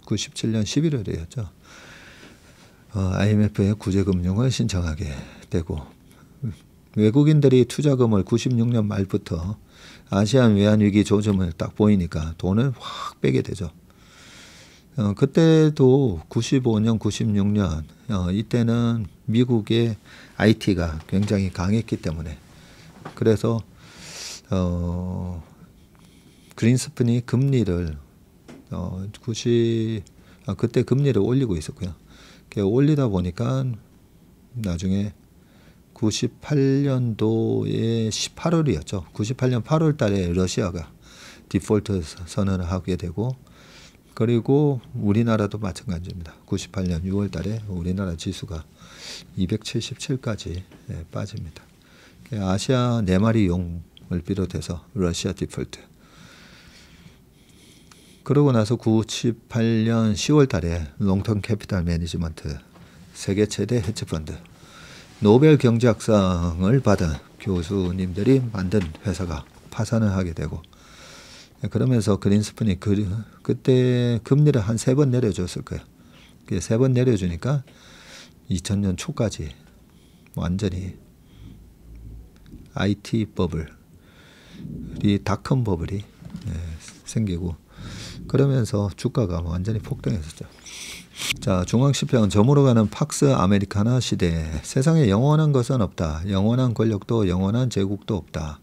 11월이었죠. IMF에 구제금융을 신청하게 되고, 외국인들이 투자금을 96년 말부터 아시안 외환위기 조짐을 딱 보이니까 돈을 확 빼게 되죠. 그때도 95년, 96년 이때는 미국의 IT가 굉장히 강했기 때문에, 그래서 그린스펀이 금리를 그때 금리를 올리고 있었고요. 올리다 보니까 나중에 98년도에 18월이었죠. 98년 8월 달에 러시아가 디폴트 선언을 하게 되고, 그리고 우리나라도 마찬가지입니다. 98년 6월 달에 우리나라 지수가 277까지 빠집니다. 아시아 4마리 용을 비롯해서 러시아 디폴트. 그러고 나서 98년 10월 달에 롱텀 캐피탈 매니지먼트, 세계 최대 헤지펀드, 노벨 경제학상을 받은 교수님들이 만든 회사가 파산을 하게 되고, 그러면서 그린스펀이 그때 금리를 한 3번 내려줬을 거예요. 3번 내려주니까 2000년 초까지 완전히 IT 버블, 이 닷컴 버블이 생기고, 그러면서 주가가 완전히 폭등했었죠. 자, 중앙시평 저물어 가는 팍스 아메리카나 시대. 세상에 영원한 것은 없다. 영원한 권력도 영원한 제국도 없다.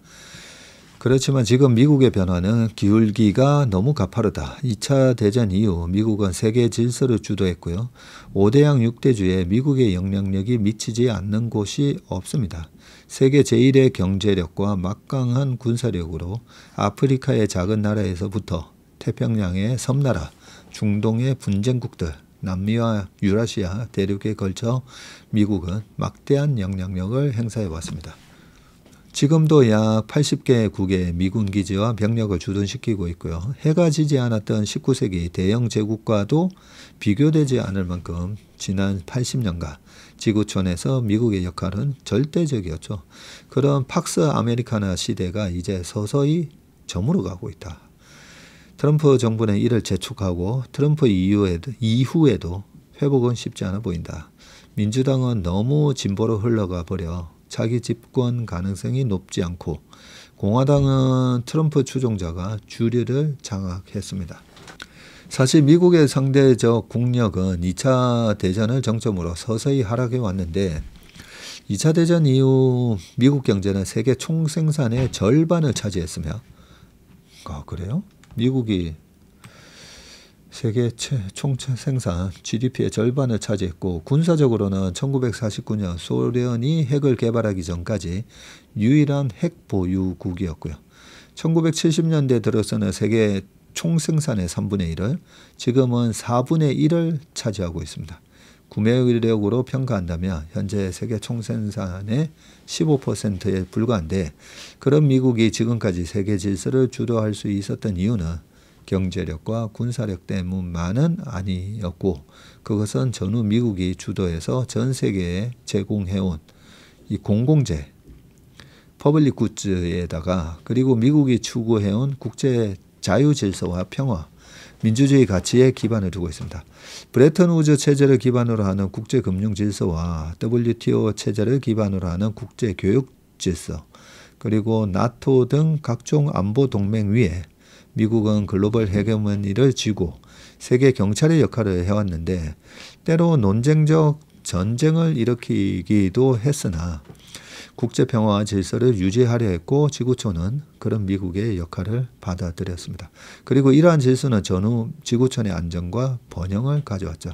그렇지만 지금 미국의 변화는 기울기가 너무 가파르다. 2차 대전 이후 미국은 세계 질서를 주도했고요. 5대양 6대주에 미국의 영향력이 미치지 않는 곳이 없습니다. 세계 제1의 경제력과 막강한 군사력으로 아프리카의 작은 나라에서부터 태평양의 섬나라, 중동의 분쟁국들, 남미와 유라시아 대륙에 걸쳐 미국은 막대한 영향력을 행사해 왔습니다. 지금도 약 80개국의 미군 기지와 병력을 주둔시키고 있고요. 해가 지지 않았던 19세기 대영 제국과도 비교되지 않을 만큼 지난 80년간 지구촌에서 미국의 역할은 절대적이었죠. 그런 팍스 아메리카나 시대가 이제 서서히 저물어가고 있다. 트럼프 정부는 이를 재촉하고 트럼프 이후에도 회복은 쉽지 않아 보인다. 민주당은 너무 진보로 흘러가 버려 차기 집권 가능성이 높지 않고, 공화당은 트럼프 추종자가 주류를 장악했습니다. 사실 미국의 상대적 국력은 2차 대전을 정점으로 서서히 하락해 왔는데, 2차 대전 이후 미국 경제는 세계 총생산의 절반을 차지했으며, 그래요? 미국이 세계 총생산 GDP의 절반을 차지했고, 군사적으로는 1949년 소련이 핵을 개발하기 전까지 유일한 핵 보유국이었고요. 1970년대 들어서는 세계 총생산의 3분의 1을, 지금은 4분의 1을 차지하고 있습니다. 구매력으로 평가한다면 현재 세계 총생산의 15%에 불과한데, 그런 미국이 지금까지 세계 질서를 주도할 수 있었던 이유는 경제력과 군사력 때문만은 아니었고, 그것은 전후 미국이 주도해서 전 세계에 제공해온 이 공공재, 퍼블릭 굿즈에다가, 그리고 미국이 추구해온 국제 자유 질서와 평화, 민주주의 가치에 기반을 두고 있습니다. 브레튼 우즈 체제를 기반으로 하는 국제 금융 질서와 WTO 체제를 기반으로 하는 국제 교육 질서, 그리고 나토 등 각종 안보 동맹 위에 미국은 글로벌 헤게모니를 쥐고 세계 경찰의 역할을 해왔는데, 때로 논쟁적 전쟁을 일으키기도 했으나 국제평화와 질서를 유지하려 했고, 지구촌은 그런 미국의 역할을 받아들였습니다. 그리고 이러한 질서는 전후 지구촌의 안정과 번영을 가져왔죠.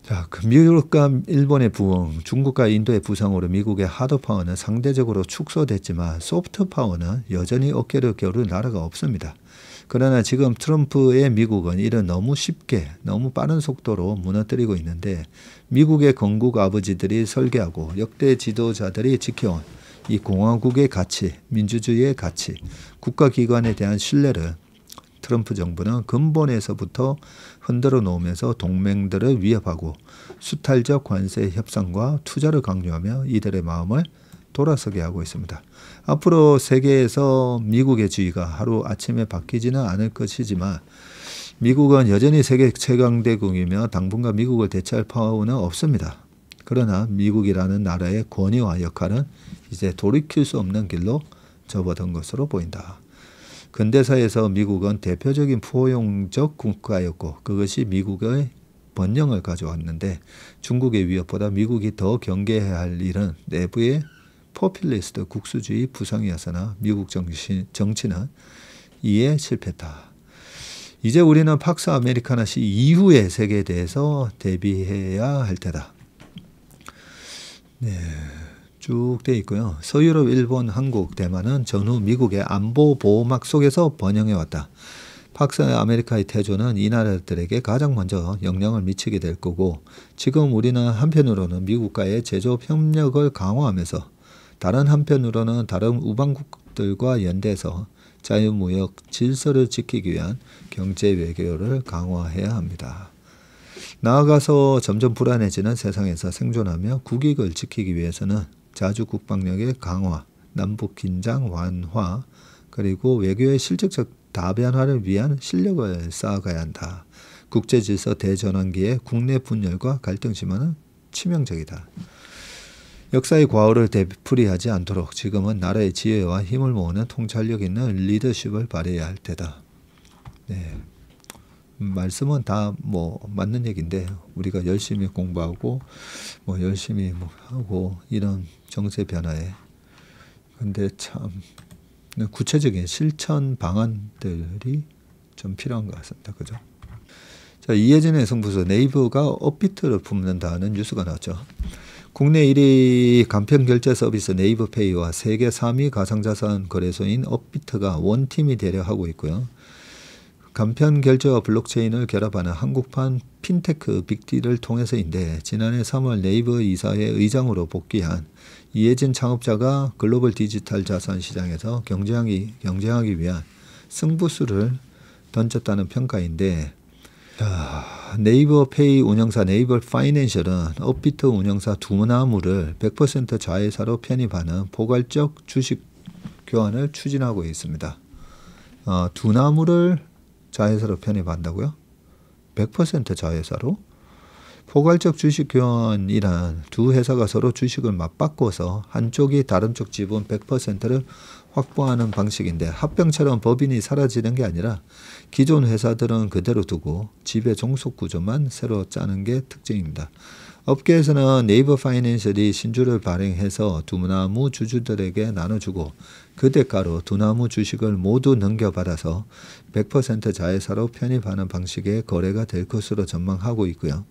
자, 미국과 일본의 부흥, 중국과 인도의 부상으로 미국의 하드 파워는 상대적으로 축소됐지만 소프트 파워는 여전히 어깨를 겨룰 나라가 없습니다. 그러나 지금 트럼프의 미국은 이를 너무 쉽게, 너무 빠른 속도로 무너뜨리고 있는데, 미국의 건국 아버지들이 설계하고 역대 지도자들이 지켜온 이 공화국의 가치, 민주주의의 가치, 국가기관에 대한 신뢰를 트럼프 정부는 근본에서부터 흔들어 놓으면서 동맹들을 위협하고 수탈적 관세 협상과 투자를 강요하며 이들의 마음을 돌아서게 하고 있습니다. 앞으로 세계에서 미국의 지위가 하루아침에 바뀌지는 않을 것이지만, 미국은 여전히 세계 최강대국이며 당분간 미국을 대체할 파워는 없습니다. 그러나 미국이라는 나라의 권위와 역할은 이제 돌이킬 수 없는 길로 접어든 것으로 보인다. 근대사에서 미국은 대표적인 포용적 국가였고, 그것이 미국의 번영을 가져왔는데, 중국의 위협보다 미국이 더 경계해야 할 일은 내부의 포퓰리스트 국수주의 부상이었으나 미국 정치는 이에 실패했다. 이제 우리는 팍스 아메리카나 시 이후의 세계에 대해서 대비해야 할 때다. 네, 쭉 돼 있고요. 서유럽, 일본, 한국, 대만은 전후 미국의 안보 보호막 속에서 번영해왔다. 팍스 아메리카의 태조는 이 나라들에게 가장 먼저 영향을 미치게 될 거고, 지금 우리는 한편으로는 미국과의 제조업 협력을 강화하면서 다른 한편으로는 다른 우방국들과 연대해서 자유무역 질서를 지키기 위한 경제 외교를 강화해야 합니다. 나아가서 점점 불안해지는 세상에서 생존하며 국익을 지키기 위해서는 자주 국방력의 강화, 남북 긴장 완화, 그리고 외교의 실질적 다변화를 위한 실력을 쌓아가야 한다. 국제질서 대전환기에 국내 분열과 갈등 심화는 치명적이다. 역사의 과오를 되풀이하지 않도록 지금은 나라의 지혜와 힘을 모으는 통찰력 있는 리더십을 발휘해야 할 때다. 네. 말씀은 다 맞는 얘기인데 우리가 열심히 공부하고 열심히 하고 이런 정세 변화에 근데 참 구체적인 실천 방안들이 좀 필요한 것 같습니다. 그죠? 자, 이혜진의 승부수 네이버가 업비트를 품는다는 뉴스가 나왔죠. 국내 1위 간편결제 서비스 네이버페이와 세계 3위 가상자산 거래소인 업비트가 원팀이 되려 하고 있고요. 간편결제와 블록체인을 결합하는 한국판 핀테크 빅딜을 통해서인데 지난해 3월 네이버 이사회 의장으로 복귀한 이혜진 창업자가 글로벌 디지털 자산 시장에서 경쟁하기 위한 승부수를 던졌다는 평가인데 네이버페이 운영사 네이버 파이낸셜은 업비트 운영사 두나무를 100% 자회사로 편입하는 포괄적 주식 교환을 추진하고 있습니다. 두나무를 자회사로 편입한다고요? 100% 자회사로? 포괄적 주식 교환이란 두 회사가 서로 주식을 맞바꿔서 한쪽이 다른 쪽 지분 100%를 확보하는 방식인데 합병처럼 법인이 사라지는 게 아니라 기존 회사들은 그대로 두고 지배 종속 구조만 새로 짜는 게 특징입니다. 업계에서는 네이버 파이낸셜이 신주를 발행해서 두나무 주주들에게 나눠주고 그 대가로 두나무 주식을 모두 넘겨받아서 100% 자회사로 편입하는 방식의 거래가 될 것으로 전망하고 있고요.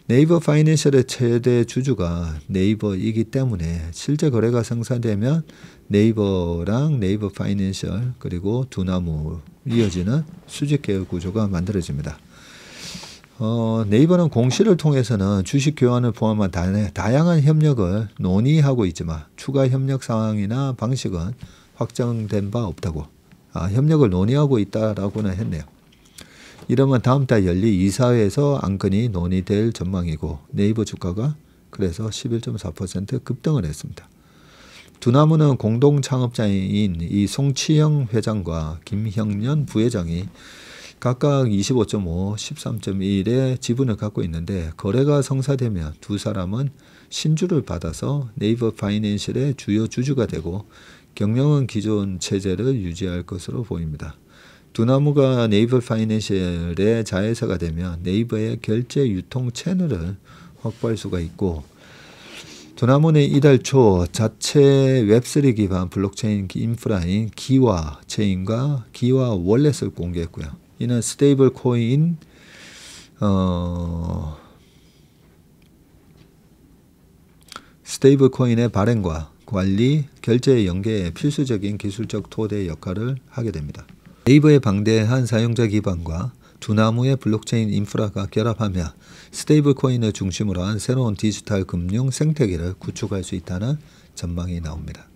네이버 파이낸셜의 최대 주주가 네이버이기 때문에 실제 거래가 성사되면 네이버랑 네이버 파이낸셜 그리고 두나무 이어지는 수직 계열 구조가 만들어집니다. 네이버는 공시를 통해서는 주식 교환을 포함한 다양한 협력을 논의하고 있지만 추가 협력 사항이나 방식은 확정된 바 없다고 협력을 논의하고 있다라고는 했네요. 이러면 다음 달 열릴 이사회에서 안건이 논의될 전망이고 네이버 주가가 그래서 11.4% 급등을 했습니다. 두나무는 공동 창업자인 이 송치영 회장과 김형년 부회장이 각각 25.5, 13.1의 지분을 갖고 있는데 거래가 성사되면 두 사람은 신주를 받아서 네이버 파이낸셜의 주요 주주가 되고 경영은 기존 체제를 유지할 것으로 보입니다. 두나무가 네이버 파이낸셜의 자회사가 되면 네이버의 결제 유통 채널을 확보할 수가 있고 두나무는 이달 초 자체 웹3 기반 블록체인 인프라인 기와 체인과 기와 월렛을 공개했고요. 이는 스테이블 코인의 발행과 관리, 결제 연계에 필수적인 기술적 토대 역할을 하게 됩니다. 네이버의 방대한 사용자 기반과 두나무의 블록체인 인프라가 결합하며 스테이블 코인을 중심으로 한 새로운 디지털 금융 생태계를 구축할 수 있다는 전망이 나옵니다.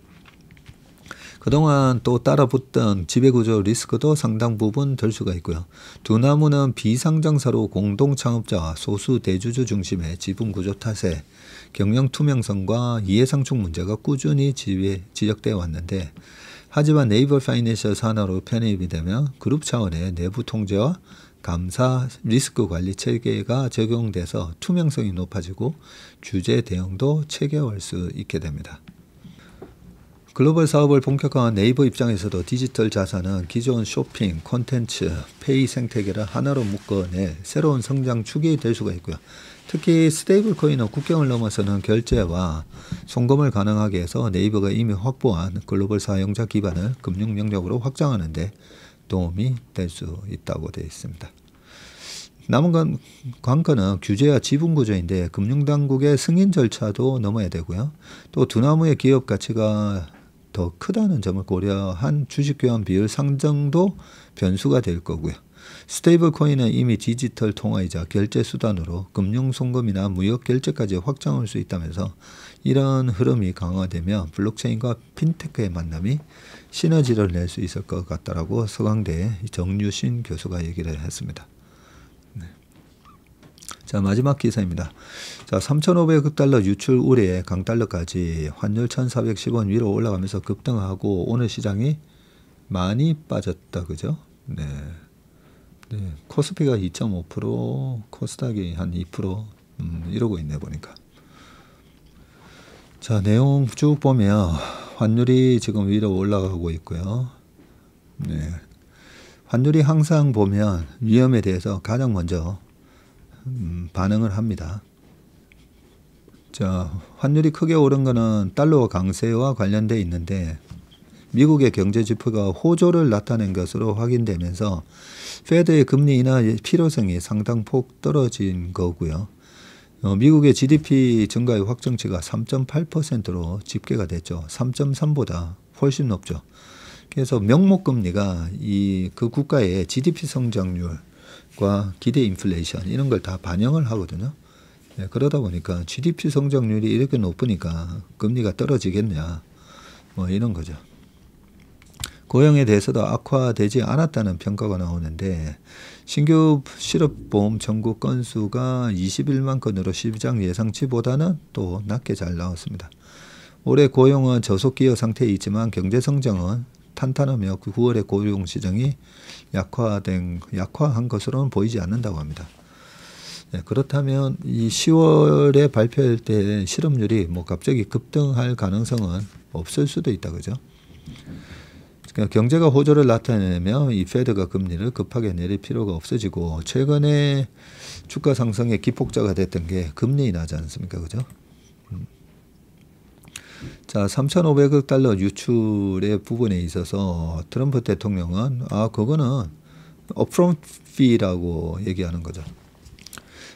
그동안 또 따라붙던 지배구조 리스크도 상당 부분 덜 수가 있고요. 두나무는 비상장사로 공동 창업자와 소수 대주주 중심의 지분구조 탓에 경영 투명성과 이해상충 문제가 꾸준히 지적되어 왔는데 하지만 네이버 파이낸셜 산하로 편입이 되면 그룹 차원의 내부 통제와 감사 리스크 관리 체계가 적용돼서 투명성이 높아지고 규제 대응도 체계화할 수 있게 됩니다. 글로벌 사업을 본격화한 네이버 입장에서도 디지털 자산은 기존 쇼핑, 콘텐츠, 페이 생태계를 하나로 묶어낼 새로운 성장축이 될 수가 있고요. 특히 스테이블 코인은 국경을 넘어서는 결제와 송금을 가능하게 해서 네이버가 이미 확보한 글로벌 사용자 기반을 금융 영역으로 확장하는 데 도움이 될 수 있다고 되어 있습니다. 남은 관건은 규제와 지분 구조인데 금융당국의 승인 절차도 넘어야 되고요. 또 두나무의 기업 가치가 더 크다는 점을 고려한 주식교환 비율 상정도 변수가 될 거고요. 스테이블 코인은 이미 디지털 통화이자 결제 수단으로 금융 송금이나 무역 결제까지 확장할 수 있다면서 이런 흐름이 강화되면 블록체인과 핀테크의 만남이 시너지를 낼 수 있을 것 같다라고 서강대 정유신 교수가 얘기를 했습니다. 네. 자, 마지막 기사입니다. 자, 3,500억 달러 유출 우려에 강달러까지 환율 1,410원 위로 올라가면서 급등하고 오늘 시장이 많이 빠졌다, 그죠? 네. 네. 코스피가 2.5%, 코스닥이 한 2%, 이러고 있네, 보니까. 자, 내용 쭉 보면, 환율이 지금 위로 올라가고 있고요. 네. 환율이 항상 보면 위험에 대해서 가장 먼저 반응을 합니다. 자, 환율이 크게 오른 거는 달러 강세와 관련돼 있는데 미국의 경제 지표가 호조를 나타낸 것으로 확인되면서 페드의 금리 인하 필요성이 상당폭 떨어진 거고요. 미국의 GDP 증가의 확정치가 3.8%로 집계가 됐죠. 3.3보다 훨씬 높죠. 그래서 명목금리가 그 국가의 GDP 성장률과 기대 인플레이션 이런 걸 다 반영을 하거든요. 네, 그러다 보니까 GDP 성장률이 이렇게 높으니까 금리가 떨어지겠냐, 뭐 이런 거죠. 고용에 대해서도 악화되지 않았다는 평가가 나오는데 신규 실업보험 청구 건수가 21만 건으로 시장 예상치보다는 또 낮게 잘 나왔습니다. 올해 고용은 저속기여 상태에 있지만 경제 성장은 탄탄하며 9월의 고용 시장이 약화한 것으로는 보이지 않는다고 합니다. 네, 그렇다면 이 10월에 발표할 때 실업률이 뭐 갑자기 급등할 가능성은 없을 수도 있다, 그죠? 그러니까 경제가 호조를 나타내면 이 페드가 금리를 급하게 내릴 필요가 없어지고 최근에 주가 상승의 기폭제가 됐던 게 금리 인하지 않습니까, 그죠? 자, 3,500억 달러 유출의 부분에 있어서 트럼프 대통령은 그거는 업프론트 피라고 얘기하는 거죠.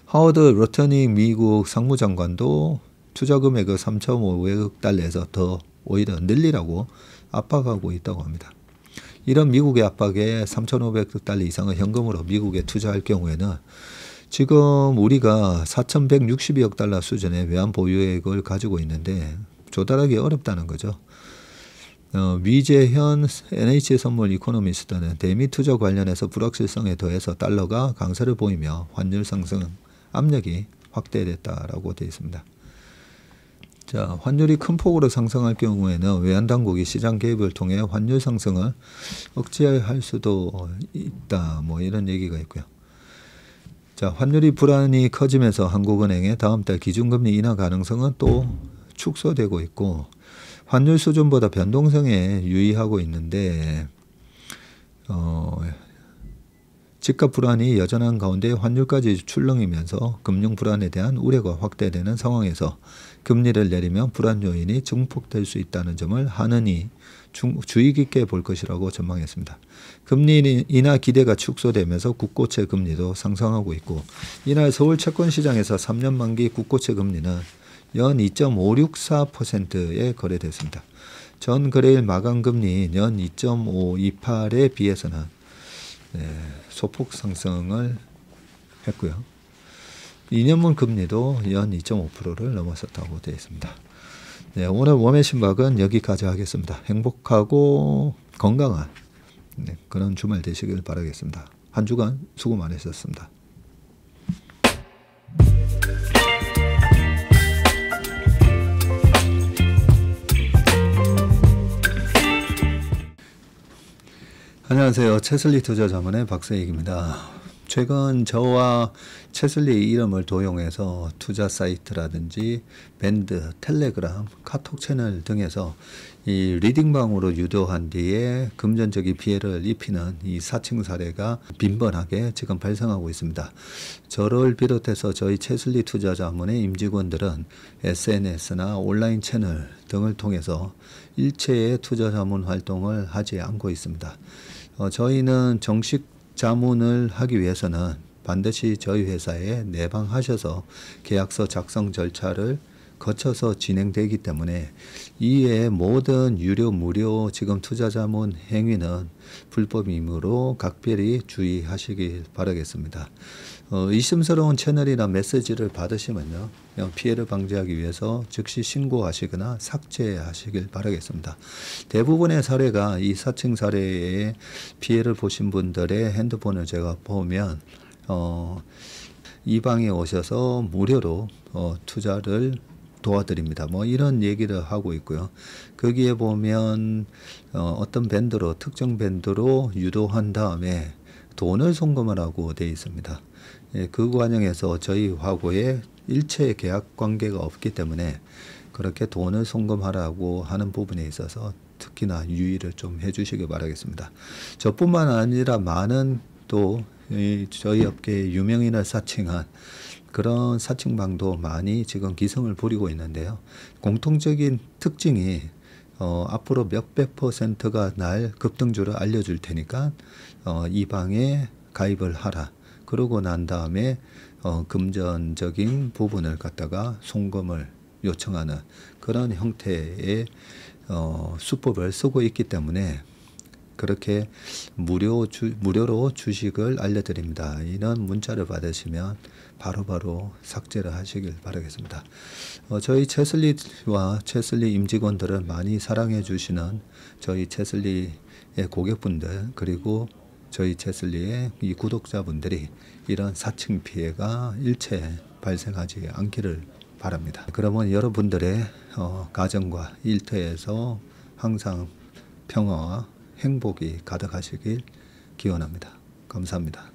하워드 로터닉 미국 상무장관도 투자 금액을 3,500억 달러에서 더 오히려 늘리라고 압박하고 있다고 합니다. 이런 미국의 압박에 3,500억 달러 이상을 현금으로 미국에 투자할 경우에는 지금 우리가 4,162억 달러 수준의 외환 보유액을 가지고 있는데 조달하기 어렵다는 거죠. 위재현 NH선물 이코노미스트는 대미 투자 관련해서 불확실성에 더해서 달러가 강세를 보이며 환율 상승 압력이 확대됐다라고 되어 있습니다. 자, 환율이 큰 폭으로 상승할 경우에는 외환당국이 시장 개입을 통해 환율 상승을 억제할 수도 있다, 뭐 이런 얘기가 있고요. 자, 환율이 불안이 커지면서 한국은행의 다음 달 기준금리 인하 가능성은 또 축소되고 있고 환율 수준보다 변동성에 유의하고 있는데 집값 불안이 여전한 가운데 환율까지 출렁이면서 금융 불안에 대한 우려가 확대되는 상황에서 금리를 내리면 불안 요인이 증폭될 수 있다는 점을 하느니 주의 깊게 볼 것이라고 전망했습니다. 금리 인하 기대가 축소되면서 국고채 금리도 상승하고 있고 이날 서울 채권시장에서 3년 만기 국고채 금리는 연 2.564%에 거래됐습니다. 전 거래일 마감 금리 연 2.528에 비해서는 소폭 상승을 했고요. 2년물 금리도 연 2.5%를 넘어섰다고 되어 있습니다. 네, 오늘 웜의 신박은 여기까지 하겠습니다. 행복하고 건강한 그런 주말 되시길 바라겠습니다. 한 주간 수고 많으셨습니다. 안녕하세요. 채슬리 투자자문의 박세익입니다. 최근 저와 채슬리 이름을 도용해서 투자 사이트라든지 밴드, 텔레그램, 카톡 채널 등에서 이 리딩방으로 유도한 뒤에 금전적인 피해를 입히는 이 사칭 사례가 빈번하게 지금 발생하고 있습니다. 저를 비롯해서 저희 채슬리 투자자문의 임직원들은 SNS나 온라인 채널 등을 통해서 일체의 투자자문 활동을 하지 않고 있습니다. 저희는 정식 자문을 하기 위해서는 반드시 저희 회사에 내방하셔서 계약서 작성 절차를 거쳐서 진행되기 때문에 이외의 모든 유료 무료 지금 투자자문 행위는 불법이므로 각별히 주의하시길 바라겠습니다. 의심스러운 채널이나 메시지를 받으시면요, 피해를 방지하기 위해서 즉시 신고하시거나 삭제하시길 바라겠습니다. 대부분의 사례가 이 사칭 사례에 피해를 보신 분들의 핸드폰을 제가 보면 이 방에 오셔서 무료로 투자를 도와드립니다. 뭐 이런 얘기를 하고 있고요. 거기에 보면 어떤 밴드로 특정 밴드로 유도한 다음에 돈을 송금하라고 되어 있습니다. 예, 그 과정에서 저희하고의 일체 계약 관계가 없기 때문에 그렇게 돈을 송금하라고 하는 부분에 있어서 특히나 유의를 좀 해주시기 바라겠습니다. 저뿐만 아니라 많은 또 저희 업계의 유명인을 사칭한 그런 사칭방도 많이 지금 기승을 부리고 있는데요. 공통적인 특징이 앞으로 몇백 %가 날 급등주를 알려줄 테니까 이 방에 가입을 하라. 그러고 난 다음에 금전적인 부분을 갖다가 송금을 요청하는 그런 형태의 수법을 쓰고 있기 때문에 그렇게 무료로 주식을 알려드립니다. 이런 문자를 받으시면 바로바로 삭제를 하시길 바라겠습니다. 저희 채슬리와 채슬리 임직원들을 많이 사랑해 주시는 저희 채슬리의 고객분들 그리고 저희 채슬리의 이 구독자분들이 이런 사칭 피해가 일체 발생하지 않기를 바랍니다. 그러면 여러분들의 가정과 일터에서 항상 평화와 행복이 가득하시길 기원합니다. 감사합니다.